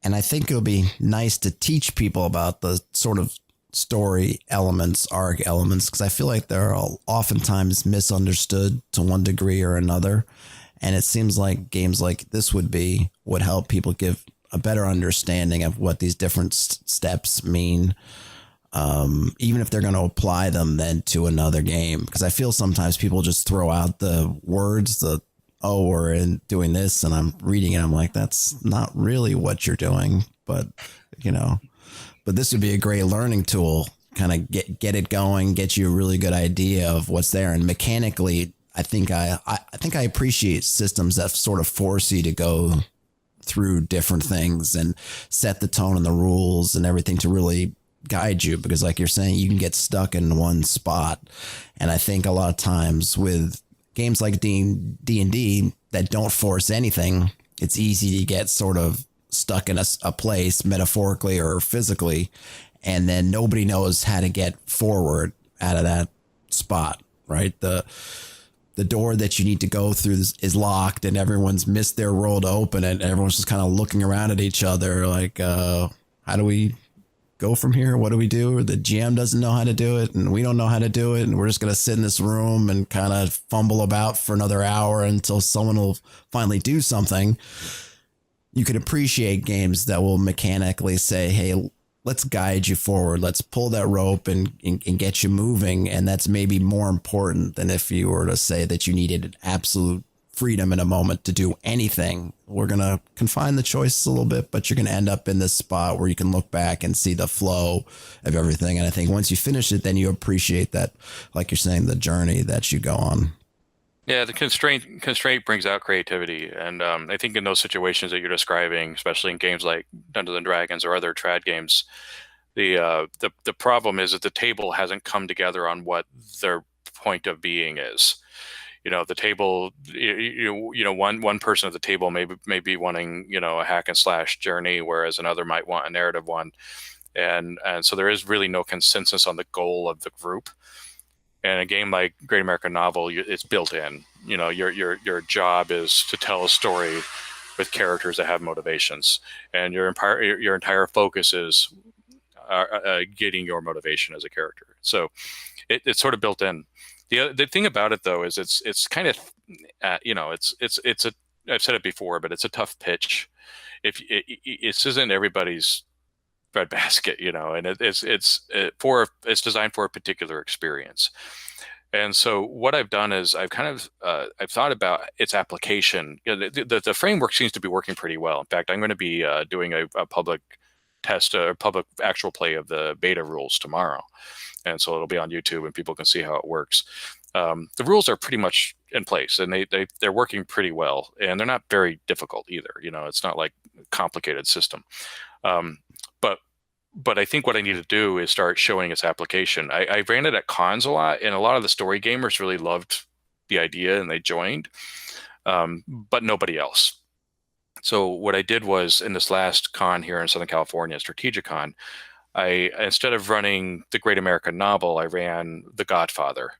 And I think it'll be nice to teach people about the sort of story elements, arc elements, because I feel like they're oftentimes misunderstood to one degree or another. And it seems like games like this would help people give a better understanding of what these different steps mean, even if they're going to apply them then to another game. Because I feel sometimes people just throw out the words, we're doing this, and I'm reading it. I'm like, that's not really what you're doing. But this would be a great learning tool, kind of get it going, get you a really good idea of what's there. And mechanically, I think I appreciate systems that sort of force you to go through different things and set the tone and the rules and everything to really guide you, because like you're saying, you can get stuck in one spot. And I think a lot of times with games like D&D that don't force anything, it's easy to get sort of stuck in a place, metaphorically or physically, and then nobody knows how to get forward out of that spot, right? The door that you need to go through is locked, and everyone's missed their roll to open it, and everyone's just kind of looking around at each other like, how do we go from here? What do we do? The GM doesn't know how to do it, and we don't know how to do it, and we're just going to sit in this room and kind of fumble about for another hour until someone will finally do something. You could appreciate games that will mechanically say, hey, let's guide you forward. Let's pull that rope and get you moving. And that's maybe more important than if you were to say that you needed absolute freedom in a moment to do anything. We're going to confine the choices a little bit, but you're going to end up in this spot where you can look back and see the flow of everything. And I think once you finish it, then you appreciate that, like you're saying, the journey that you go on. Yeah, the constraint brings out creativity, and I think in those situations that you're describing, especially in games like Dungeons and Dragons or other trad games, the problem is that the table hasn't come together on what their point of being is. The table, one person at the table may be wanting a hack and slash journey, whereas another might want a narrative one, and so there is really no consensus on the goal of the group. And a game like Great American Novel, it's built in. Your job is to tell a story with characters that have motivations, and your entire focus is getting your motivation as a character. So it's sort of built in. The thing about it though is it's kind of it's a I've said it before, but it's a tough pitch. If it isn't everybody's breadbasket, and it's designed for a particular experience. And so what I've done is I've thought about its application. The framework seems to be working pretty well. In fact, I'm going to be doing a public test, a public actual play of the beta rules tomorrow. And so it'll be on YouTube and people can see how it works. The rules are pretty much in place, and they're working pretty well, and they're not very difficult either. It's not like a complicated system. But I think what I need to do is start showing its application. I ran it at cons a lot, and a lot of the story gamers really loved the idea and they joined, but nobody else. So what I did was, in this last con here in Southern California, Strategicon, instead of running the Great American Novel, I ran The Godfather,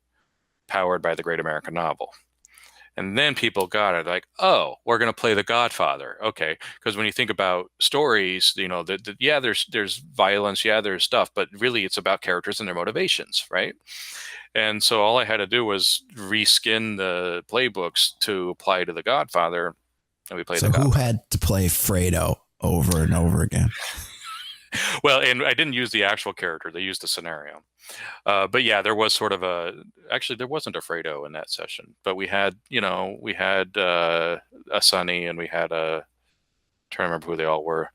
powered by the Great American Novel. And then people got it, like, oh, we're going to play The Godfather. Okay. Because when you think about stories, there's violence, there's stuff, but really it's about characters and their motivations, right? And so all I had to do was reskin the playbooks to apply to The Godfather, and we played The Godfather. So who had to play Fredo over and over again? Well, and I didn't use the actual character. They used the scenario. But yeah, there was sort of actually there wasn't a Fredo in that session, but we had a Sunny, and we had a, trying to remember who they all were.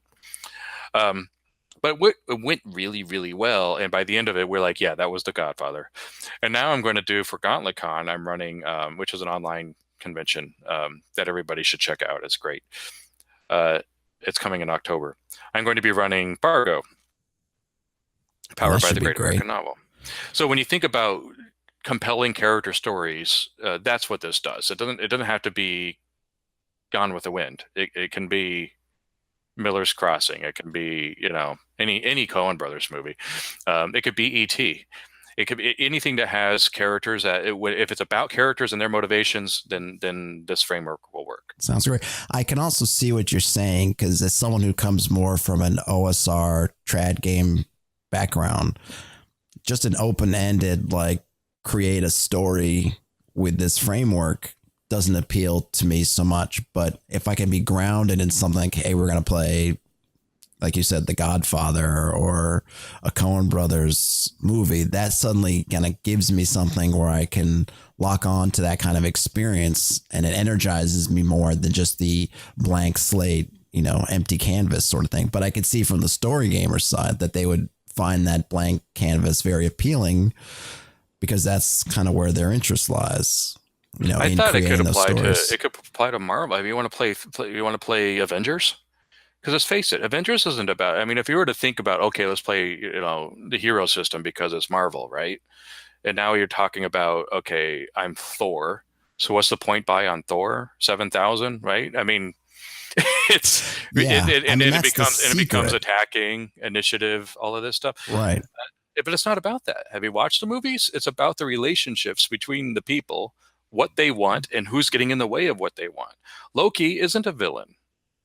But it went really, really well. And by the end of it, we're like, yeah, that was The Godfather. And now I'm going to do for GauntletCon, I'm running, which is an online convention that everybody should check out. It's great. It's coming in October. I'm going to be running Fargo, powered by the Great American Novel. So when you think about compelling character stories, that's what this does. It doesn't have to be Gone with the Wind. It can be Miller's Crossing. It can be, any Coen Brothers movie. It could be E.T. It could be anything that has characters that if it's about characters and their motivations, then this framework will work. Sounds great. I can also see what you're saying, because as someone who comes more from an OSR trad game background, just an open-ended, create a story with this framework doesn't appeal to me so much. But if I can be grounded in something like, hey, we're going to play, like you said, The Godfather or a Coen Brothers movie, that suddenly kind of gives me something where I can lock on to that kind of experience, and it energizes me more than just the blank slate, empty canvas sort of thing. But I could see from the story gamer side that they would find that blank canvas very appealing, because that's kind of where their interest lies. I thought it could apply to Marvel. I mean, you want to play Avengers? Because let's face it, Avengers isn't about. I mean, if you were to think about, okay, let's play, the hero system because it's Marvel, right? And now you're talking about, okay, I'm Thor. So what's the point buy on Thor? 7,000, right? I mean, it becomes attacking, initiative, all of this stuff, right? But it's not about that. Have you watched the movies? It's about the relationships between the people, what they want, and who's getting in the way of what they want. Loki isn't a villain.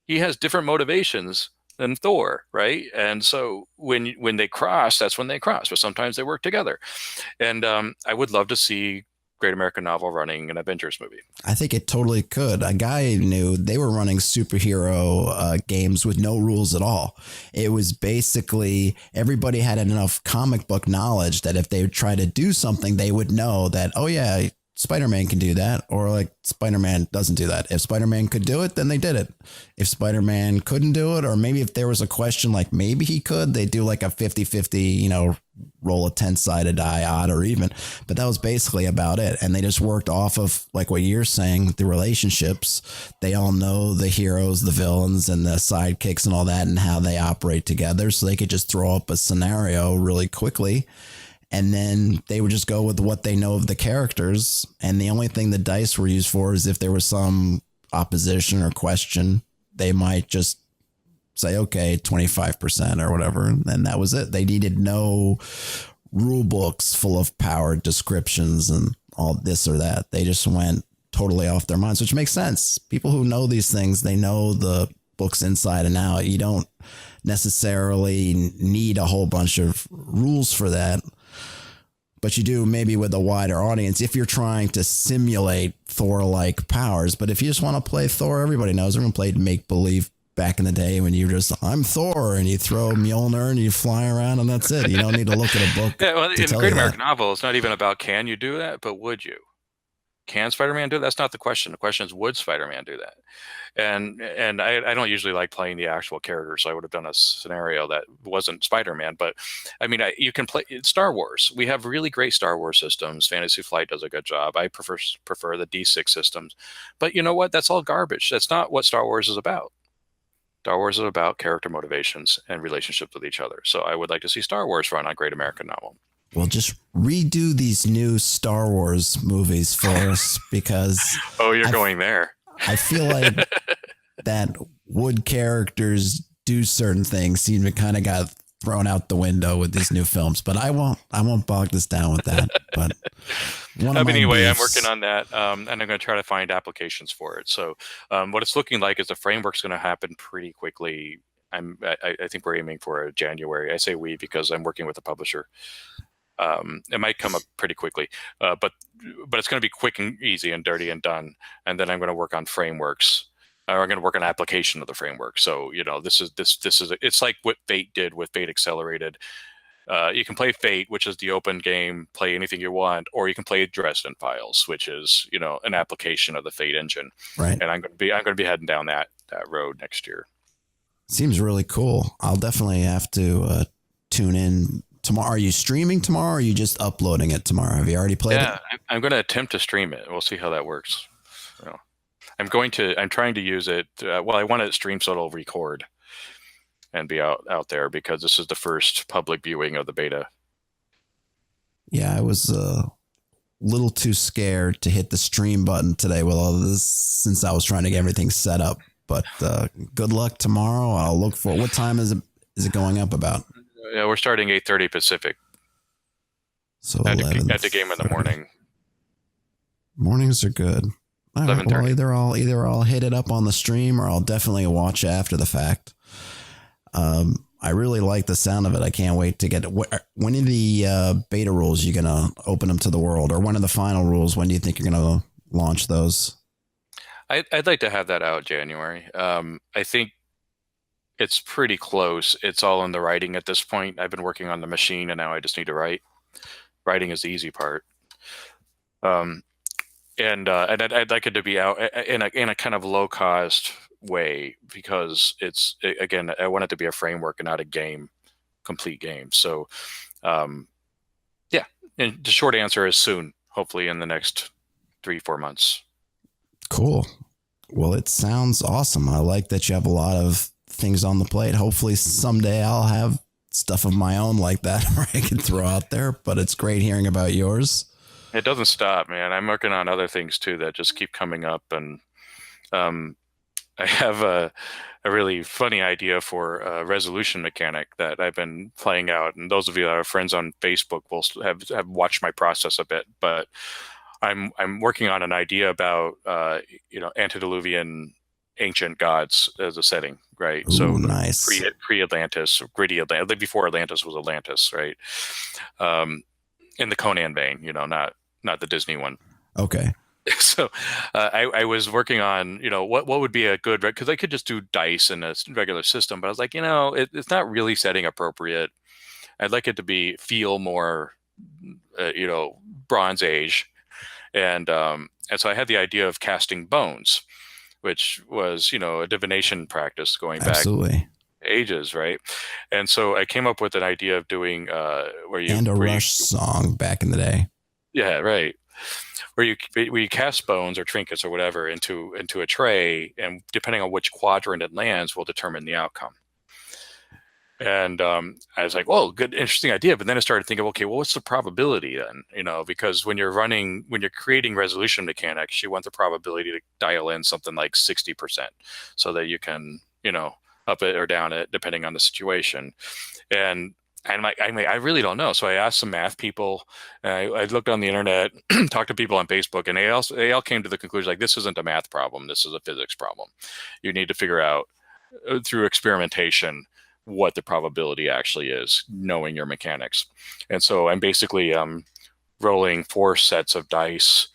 He has different motivations than Thor, right? And so when they cross, that's when they cross. But sometimes they work together. And I would love to see Great American Novel running an Avengers movie. I think it totally could. A guy knew they were running superhero games with no rules at all. It was basically everybody had enough comic book knowledge that if they would try to do something, they would know that, oh yeah, Spider-Man can do that, or Spider-Man doesn't do that. If Spider-Man could do it, then they did it. If Spider-Man couldn't do it, or maybe if there was a question maybe he could, they do a 50-50, roll a 10-sided die, odd or even. But that was basically about it. And they just worked off of what you're saying, the relationships. They all know the heroes, the villains, and the sidekicks and all that, and how they operate together. So they could just throw up a scenario really quickly. And then they would just go with what they know of the characters. And the only thing the dice were used for is if there was some opposition or question, they might just say, okay, 25% or whatever. And that was it. They needed no rule books full of power descriptions and all this or that. They just went totally off their minds, which makes sense. People who know these things, they know the books inside and out. You don't necessarily need a whole bunch of rules for that. But you do maybe with a wider audience if you're trying to simulate Thor-like powers. But if you just want to play Thor, everybody knows. Everyone played make-believe back in the day when you just, I'm Thor, and you throw Mjolnir and you fly around and that's it. You don't need to look at a book. Yeah, well, in the Great American Novel, it's not even about can you do that, but would you? Can Spider-Man do that? That's not the question. The question is, would Spider-Man do that? And I don't usually like playing the actual character, so I would have done a scenario that wasn't Spider-Man. But I mean, you can play Star Wars. We have really great Star Wars systems. Fantasy Flight does a good job. I prefer the D6 systems. But you know what? That's all garbage. That's not what Star Wars is about. Star Wars is about character motivations and relationships with each other. So I would like to see Star Wars run on Great American Novel. Well, just redo these new Star Wars movies for us because... Oh, you're going there. I feel like that would characters do certain things seem to kind of got thrown out the window with these new films, but I won't bog this down with that. But anyway, I'm working on that, and I'm going to try to find applications for it. So what it's looking like is the framework's going to happen pretty quickly. I think we're aiming for January. I say we because I'm working with a publisher. It might come up pretty quickly, but it's going to be quick and easy and dirty and done. And then I'm going to work on frameworks. I'm going to work on application of the framework. So, this is it's like what Fate did with Fate Accelerated. You can play Fate, which is the open game, play anything you want, or you can play Dresden Files, which is an application of the Fate engine. Right. And I'm going to be heading down that road next year. Seems really cool. I'll definitely have to tune in tomorrow. Are you streaming tomorrow, or are you just uploading it tomorrow? Have you already played it? Yeah, I'm going to attempt to stream it. We'll see how that works. I'm trying to use it. I want to stream so it'll record and be out there, because this is the first public viewing of the beta. Yeah, I was a little too scared to hit the stream button today with all of this, since I was trying to get everything set up. But good luck tomorrow. I'll look for what time is it going up about? Yeah, we're starting 8:30 Pacific. So at the game in the morning. Mornings are good. All right, well, either I'll hit it up on the stream, or I'll definitely watch after the fact. I really like the sound of it. I can't wait to get it. When are the beta rules you're gonna open them to the world, or when are the final rules? When do you think you're gonna launch those? I'd like to have that out January. I think it's pretty close. It's all in the writing at this point. I've been working on the machine, and now I just need to write. Writing is the easy part. And I'd like it to be out in a kind of low cost way, because again, I want it to be a framework and not a complete game. So, yeah. And the short answer is soon. Hopefully, in the next 3-4 months. Cool. Well, it sounds awesome. I like that you have a lot of things on the plate. Hopefully, someday I'll have stuff of my own like that where I can throw out there. But it's great hearing about yours. It doesn't stop, man. I'm working on other things too that just keep coming up, and I have a really funny idea for a resolution mechanic that I've been playing out. And those of you that are friends on Facebook will have watched my process a bit. But I'm working on an idea about antediluvian ancient gods as a setting, right? Ooh, so nice. Pre-Atlantis, gritty Atlantis, before Atlantis was Atlantis, right? In the Conan vein, not the Disney one. Okay. So I was working on, what would be a good, because I could just do dice in a regular system, but I was like, it's not really setting appropriate. I'd like it to feel more, Bronze Age. And so I had the idea of casting bones, which was, a divination practice going back ages, right? And so I came up with an idea of doing Rush song back in the day. Yeah, right. Where you cast bones or trinkets or whatever into a tray, and depending on which quadrant it lands will determine the outcome. And I was like, "Whoa, good, interesting idea." But then I started thinking, okay, well, what's the probability then? Because when you're creating resolution mechanics, you want the probability to dial in something like 60%, so that you can, up it or down it depending on the situation. And I really don't know. So I asked some math people. I looked on the internet, talked to people on Facebook, and they all came to the conclusion, like, this isn't a math problem. This is a physics problem. You need to figure out through experimentation what the probability actually is, knowing your mechanics. And so I'm basically rolling 4 sets of dice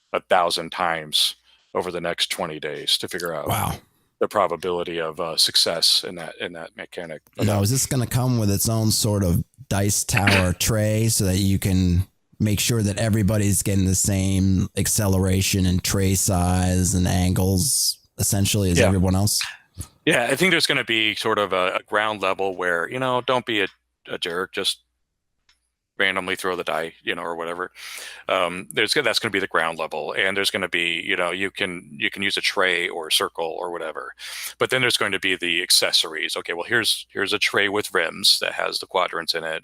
1,000 times over the next 20 days to figure out the probability of success in that mechanic. Now, is this going to come with its own sort of dice tower tray so that you can make sure that everybody's getting the same acceleration and tray size and angles, essentially, as everyone else? Yeah, I think there's going to be sort of a ground level where, don't be a jerk, just randomly throw the die, or whatever. That's going to be the ground level, and there's going to be, you can use a tray or a circle or whatever. But then there's going to be the accessories. Okay, well, here's a tray with rims that has the quadrants in it.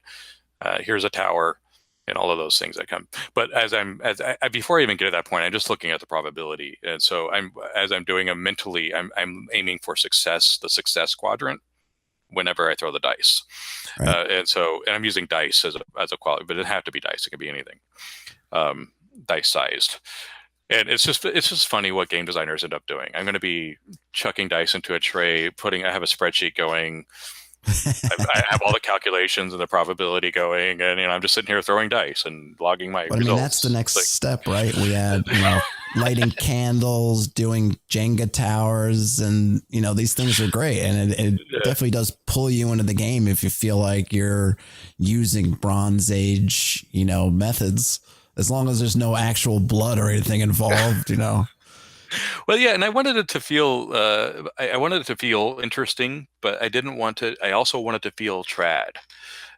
Here's a tower, and all of those things that come. But before I even get to that point, I'm just looking at the probability, and so as I'm doing them mentally, I'm aiming for success, the success quadrant, whenever I throw the dice. Right. And I'm using dice as a quality, but it doesn't have to be dice. It can be anything, dice sized. And it's just funny what game designers end up doing. I'm going to be chucking dice into a tray, I have a spreadsheet going, I have all the calculations and the probability going, and I'm just sitting here throwing dice and logging my results. I mean, that's the next step, right? We had, lighting candles, doing Jenga towers, and these things are great, and it definitely does pull you into the game if you feel like you're using Bronze Age, methods, as long as there's no actual blood or anything involved, Well, yeah, and I wanted it to feel I wanted it to feel interesting, but I also wanted to feel trad.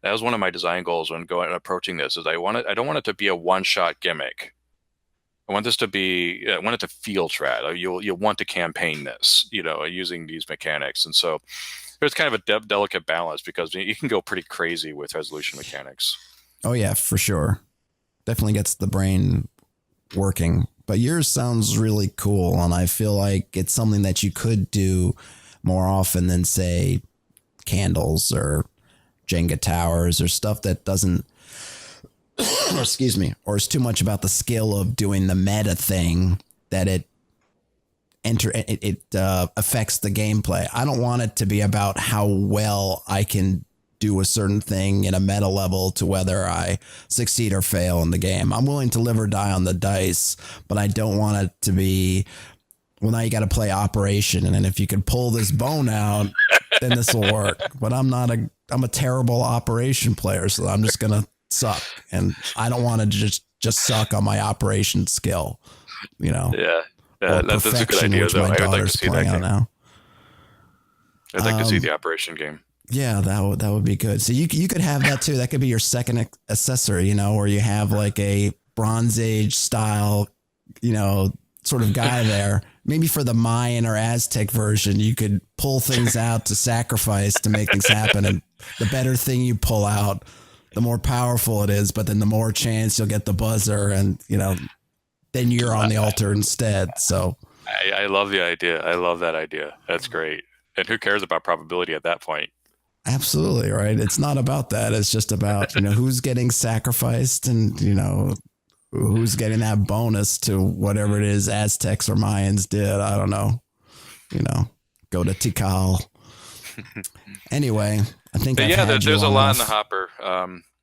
That was one of my design goals when approaching this, is I don't want it to be a one-shot gimmick. I want it to feel trad. You'll want to campaign this, using these mechanics. And so there's kind of a delicate balance, because you can go pretty crazy with resolution mechanics. Oh yeah, for sure. Definitely gets the brain working. But yours sounds really cool, and I feel like it's something that you could do more often than, say, candles or Jenga towers or stuff that doesn't, excuse me, or is too much about the skill of doing the meta thing that it affects the gameplay. I don't want it to be about how well I can do a certain thing in a meta level to whether I succeed or fail in the game. I'm willing to live or die on the dice, but I don't want it to be, well, now you got to play operation. And then if you can pull this bone out, then this will work. But I'm a terrible operation player, so I'm just going to suck. And I don't want to just suck on my operation skill, Yeah. That's a good idea, though. I would like to see that game. Now. I'd like to see the operation game. Yeah, that would be good. So you could have that too. That could be your second accessory, where you have like a Bronze Age style, sort of guy there. Maybe for the Mayan or Aztec version, you could pull things out to sacrifice to make things happen. And the better thing you pull out, the more powerful it is. But then the more chance you'll get the buzzer, and then you're on the altar instead. So I love the idea. I love that idea. That's great. And who cares about probability at that point? Absolutely, right. It's not about that. It's just about, who's getting sacrificed, and, who's getting that bonus to whatever it is Aztecs or Mayans did. I don't know. Go to Tikal. Anyway, I think there's a lot in the hopper.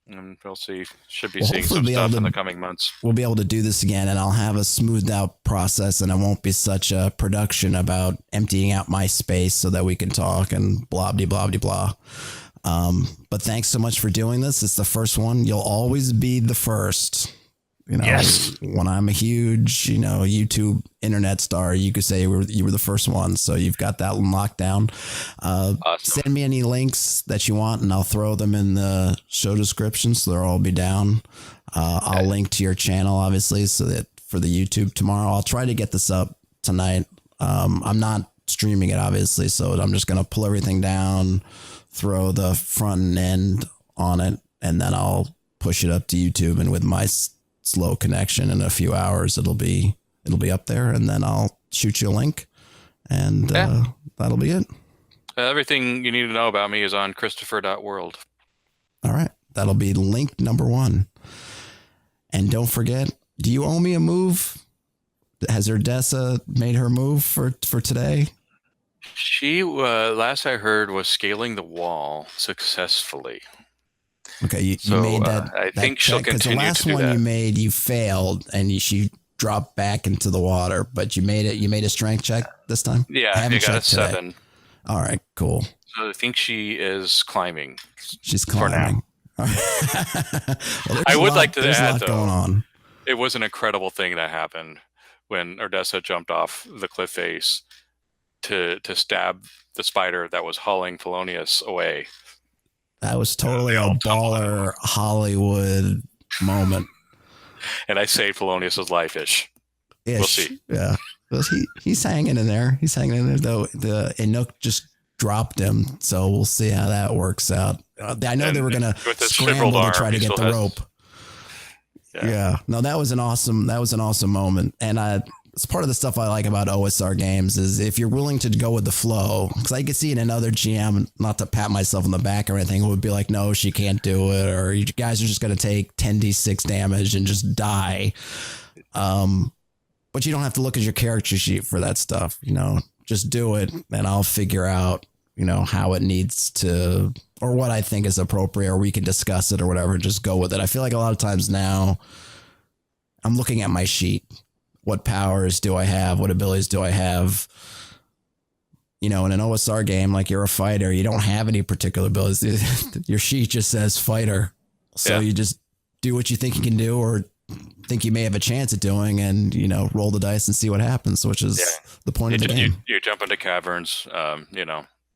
And we'll see. Should be seeing some stuff in the coming months. We'll be able to do this again, and I'll have a smoothed out process, and it won't be such a production about emptying out my space so that we can talk and blah, blah, blah, blah, blah. But thanks so much for doing this. It's the first one. You'll always be the first. Yes. When I'm a huge, YouTube internet star, you could say you were the first one. So you've got that locked down. Awesome. Send me any links that you want, and I'll throw them in the show description, so they'll all be down. I'll link to your channel, obviously, so that for the YouTube tomorrow. I'll try to get this up tonight. I'm not streaming it, obviously, so I'm just going to pull everything down, throw the front end on it, and then I'll push it up to YouTube. And with my slow connection, in a few hours it'll be up there, and then I'll shoot you a link, and that'll be it. Everything you need to know about me is on Christohper.world. All right, that'll be link number 1. And don't forget, do you owe me a move? Has Erdessa made her move for today? She last I heard was scaling the wall successfully. Okay, you made that. I think she'll continue to do that. Because the last one you made, you failed, and she dropped back into the water. But you made it. You made a strength check this time. Yeah, I got a 7. All right, cool. So I think she is climbing. She's climbing. For now. Well, I would like to add, though, going on. It was an incredible thing that happened when Erdessa jumped off the cliff face to stab the spider that was hauling Felonius away. That was totally a baller Hollywood moment. And I saved Felonius' life-ish. We'll see. Yeah. He's hanging in there. He's hanging in there, though. The Inuk just dropped him, so we'll see how that works out. I know they were going to scramble to try to get the rope. Yeah. No, that was an awesome moment. And it's part of the stuff I like about OSR games is if you're willing to go with the flow, because I could see in another GM, not to pat myself on the back or anything, it would be like, no, she can't do it, or you guys are just going to take 10d6 damage and just die. But you don't have to look at your character sheet for that stuff. Just do it, and I'll figure out how it needs to, or what I think is appropriate, or we can discuss it or whatever, just go with it. I feel like a lot of times now I'm looking at my sheet. What powers do I have? What abilities do I have? In an OSR game, like you're a fighter, you don't have any particular abilities. Your sheet just says fighter. So you just do what you think you can do or think you may have a chance at doing and, roll the dice and see what happens, which is the point of the game. You jump into caverns,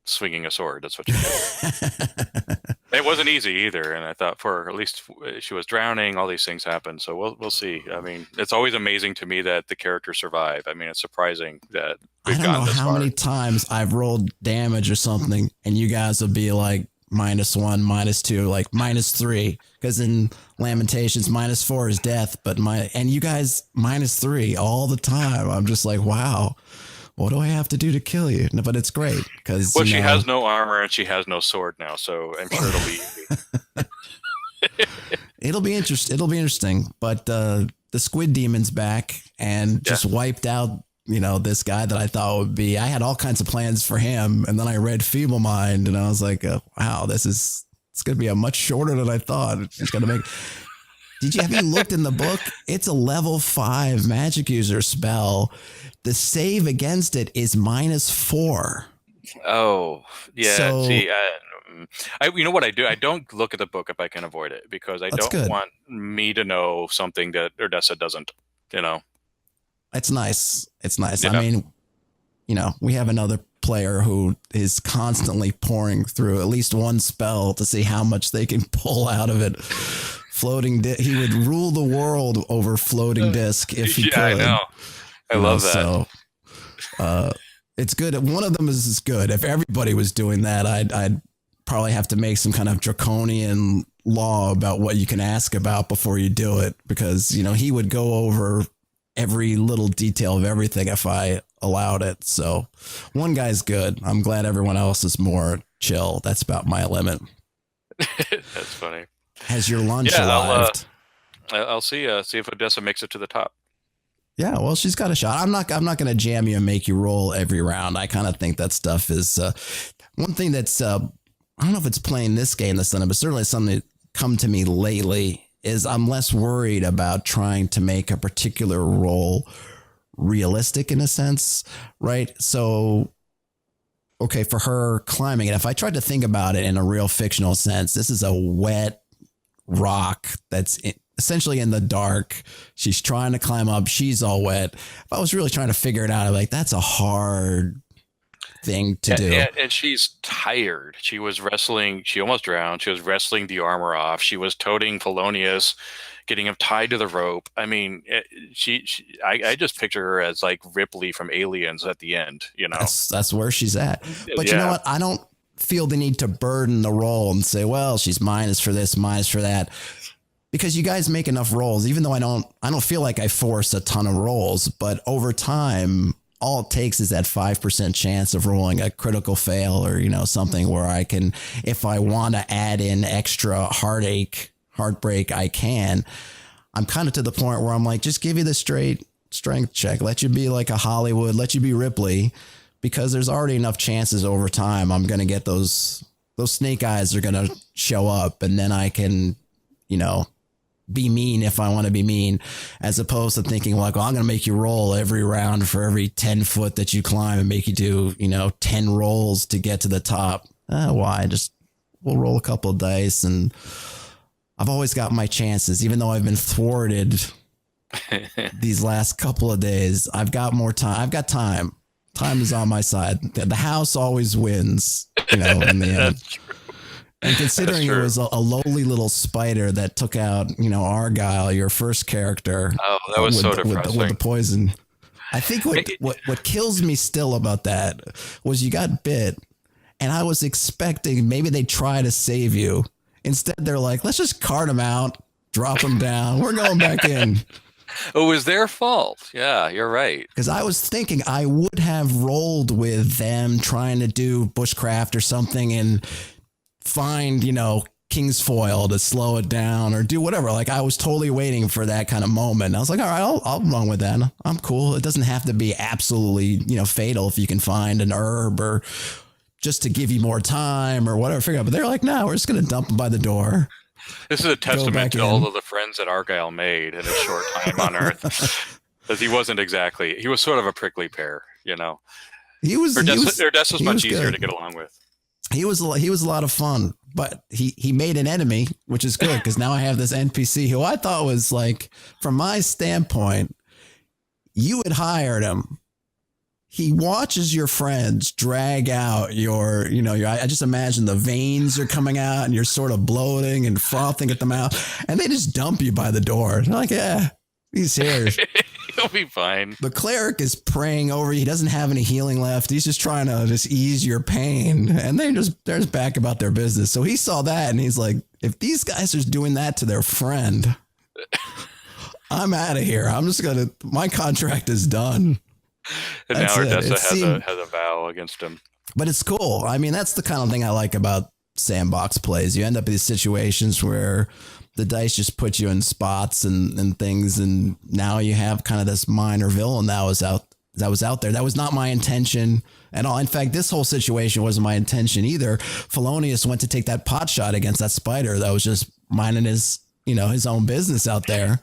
swinging a sword. That's what you do. It wasn't easy either. And I thought for at least she was drowning, all these things happened. So we'll see. I mean, it's always amazing to me that the characters survive. I mean, it's surprising that we've gotten this far. I don't know how many times I've rolled damage or something and you guys will be like -1, -2, like -3. Because in Lamentations, -4 is death, but and you guys -3 all the time. I'm just like, wow. What do I have to do to kill you? No, but it's great because she has no armor and she has no sword now, so I'm sure it'll be easy. It'll be interesting. But the Squid Demon's back and just wiped out, this guy that I thought would be. I had all kinds of plans for him, and then I read Feeble Mind, and I was like, wow, it's going to be a much shorter than I thought. It's going to make. Have you looked in the book? It's a level 5 magic user spell. The save against it is -4. Oh, yeah. So, see, you know what I do? I don't look at the book if I can avoid it because I don't want me to know something that Odessa doesn't, It's nice. It's nice. I mean, we have another player who is constantly pouring through at least one spell to see how much they can pull out of it. He would rule the world over floating disc if he could. I know. I love that. So it's good. One of them is good. If everybody was doing that, I'd probably have to make some kind of draconian law about what you can ask about before you do it, because he would go over every little detail of everything if I allowed it. So one guy's good. I'm glad everyone else is more chill. That's about my limit. That's funny. Has your lunch arrived? I'll see if Odessa makes it to the top. Yeah, well, she's got a shot. I'm not going to jam you and make you roll every round. I kind of think that stuff is one thing that's I don't know if it's playing this game that's done it, but certainly something that come to me lately is I'm less worried about trying to make a particular role realistic in a sense, right? So, okay, for her climbing, and if I tried to think about it in a real fictional sense, this is a wet rock that's essentially in the dark. She's trying to climb up. She's all wet. If I was really trying to figure it out, I'm like, that's a hard thing to do. And she's tired. She was wrestling. She almost drowned. She was wrestling the armor off. She was toting Polonius, getting him tied to the rope. I mean, I just picture her as like Ripley from Aliens at the end, That's where she's at. But you know what? I don't feel the need to burden the role and say, well, she's minus for this, minus for that. Because you guys make enough rolls, even though I don't feel like I force a ton of rolls, but over time, all it takes is that 5% chance of rolling a critical fail or, something where I can, if I want to add in extra heartbreak, I can. I'm kind of to the point where I'm like, just give you the straight strength check. Let you be like a Hollywood, let you be Ripley, because there's already enough chances over time. I'm going to get those snake eyes are going to show up, and then I can, be mean if I want to be mean, as opposed to thinking like, well, I'm going to make you roll every round for every 10 foot that you climb and make you do, 10 rolls to get to the top. Why? We'll roll a couple of dice, and I've always got my chances, even though I've been thwarted these last couple of days. I've got more time. I've got time. Time is on my side. The house always wins, in the end. And considering it was a lowly little spider that took out, Argyle, your first character. Oh, that was so depressing. With the poison. I think what kills me still about that was you got bit, and I was expecting maybe they'd try to save you. Instead, they're like, let's just cart him out, drop him down. We're going back in. It was their fault. Yeah, you're right. Because I was thinking I would have rolled with them trying to do bushcraft or something and find, King's Foil to slow it down or do whatever. Like, I was totally waiting for that kind of moment. And I was like, all right, I'll run with that. I'm cool. It doesn't have to be absolutely, fatal if you can find an herb or just to give you more time or whatever. Figure out, but they're like, no, we're just going to dump them by the door. This is a testament to all of the friends that Argyle made in his short time on Earth. Because he was sort of a prickly pear, you know. Odessa's much easier to get along with. He was a lot of fun, but he made an enemy, which is good because now I have this NPC who I thought was like, from my standpoint, you had hired him. He watches your friends drag out I just imagine the veins are coming out and you're sort of bloating and frothing at the mouth, and they just dump you by the door. They're like, yeah, he's here. He'll be fine. The cleric is praying over you. He doesn't have any healing left. He's just trying to ease your pain. And they're just back about their business. So he saw that and he's like, if these guys are doing that to their friend, I'm out of here. My contract is done. And now Odessa has a vow against him. But it's cool. I mean, that's the kind of thing I like about sandbox plays. You end up in these situations where the dice just put you in spots and things, and now you have kind of this minor villain that was out there. That was not my intention at all. In fact, this whole situation wasn't my intention either. Felonius went to take that pot shot against that spider that was just minding his own business out there.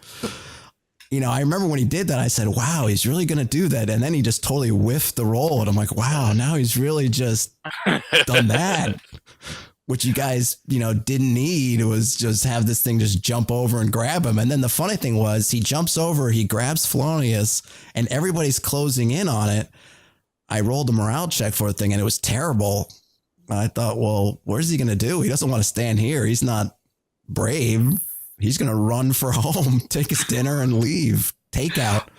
I remember when he did that, I said, wow, he's really going to do that. And then he just totally whiffed the roll. And I'm like, wow, now he's really just done that. Which you guys, didn't need. It was just have this thing just jump over and grab him. And then the funny thing was he jumps over, he grabs Felonius, and everybody's closing in on it. I rolled a morale check for the thing, and it was terrible. I thought, well, where's he going to do? He doesn't want to stand here. He's not brave. He's going to run for home, take his dinner, and leave. Takeout.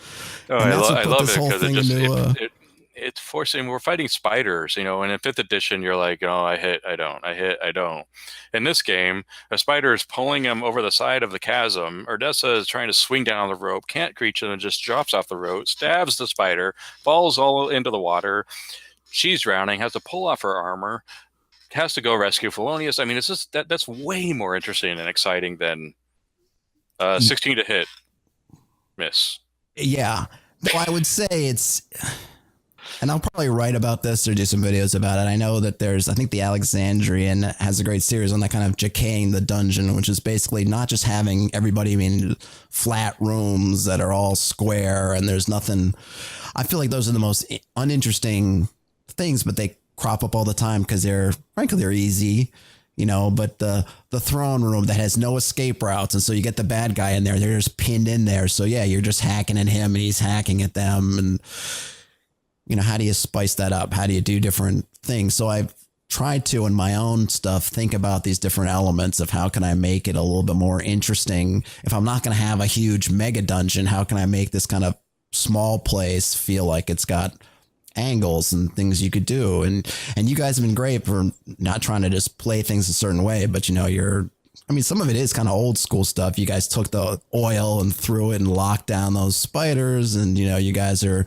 Oh, I love it because it's forcing. We're fighting spiders, and in 5th edition, you're like, I hit, I don't. In this game, a spider is pulling him over the side of the chasm. Odessa is trying to swing down the rope, can't reach it, and just drops off the rope, stabs the spider, falls all into the water. She's drowning, has to pull off her armor, has to go rescue Felonius. I mean, it's just that's way more interesting and exciting than 16 to hit, miss. Yeah. Well, I would say it's, and I'll probably write about this or do some videos about it. I know that I think the Alexandrian has a great series on that kind of decaying the dungeon, which is basically not just having everybody in flat rooms that are all square and there's nothing. I feel like those are the most uninteresting things, but they crop up all the time because they're easy. But the throne room that has no escape routes. And so you get the bad guy in there. They're just pinned in there. So yeah, you're just hacking at him and he's hacking at them. And, how do you spice that up? How do you do different things? So I've tried to, in my own stuff, think about these different elements of how can I make it a little bit more interesting? If I'm not going to have a huge mega dungeon, how can I make this kind of small place feel like it's got angles and things you could do, and you guys have been great for not trying to just play things a certain way, but some of it is kind of old school stuff. You guys took the oil and threw it and locked down those spiders, and you guys are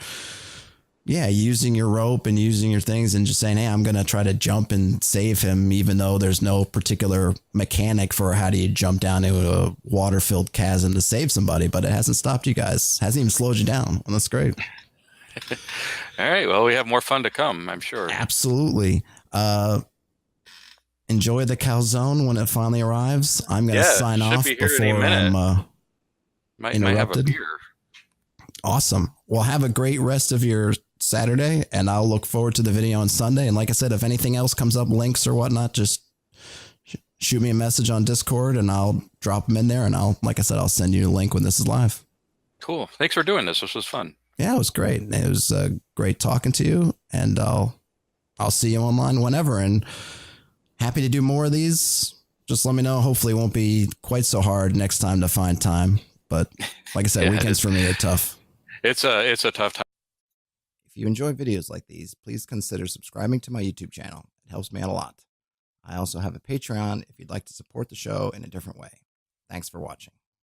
using your rope and using your things and just saying, hey, I'm gonna try to jump and save him, even though there's no particular mechanic for how do you jump down into a water-filled chasm to save somebody, but it hasn't stopped you guys, hasn't even slowed you down, and that's great. All right. Well, we have more fun to come, I'm sure. Absolutely. Enjoy the calzone when it finally arrives. I'm going to sign off before I'm might have a beer. Awesome. Well, have a great rest of your Saturday, and I'll look forward to the video on Sunday. And like I said, if anything else comes up, links or whatnot, just shoot me a message on Discord, and I'll drop them in there. And I'll send you a link when this is live. Cool. Thanks for doing this. This was fun. Yeah, it was great. It was great talking to you, and I'll see you online whenever, and happy to do more of these. Just let me know. Hopefully it won't be quite so hard next time to find time. But like I said, weekends for me are tough. It's a tough time. If you enjoy videos like these, please consider subscribing to my YouTube channel. It helps me out a lot. I also have a Patreon if you'd like to support the show in a different way. Thanks for watching.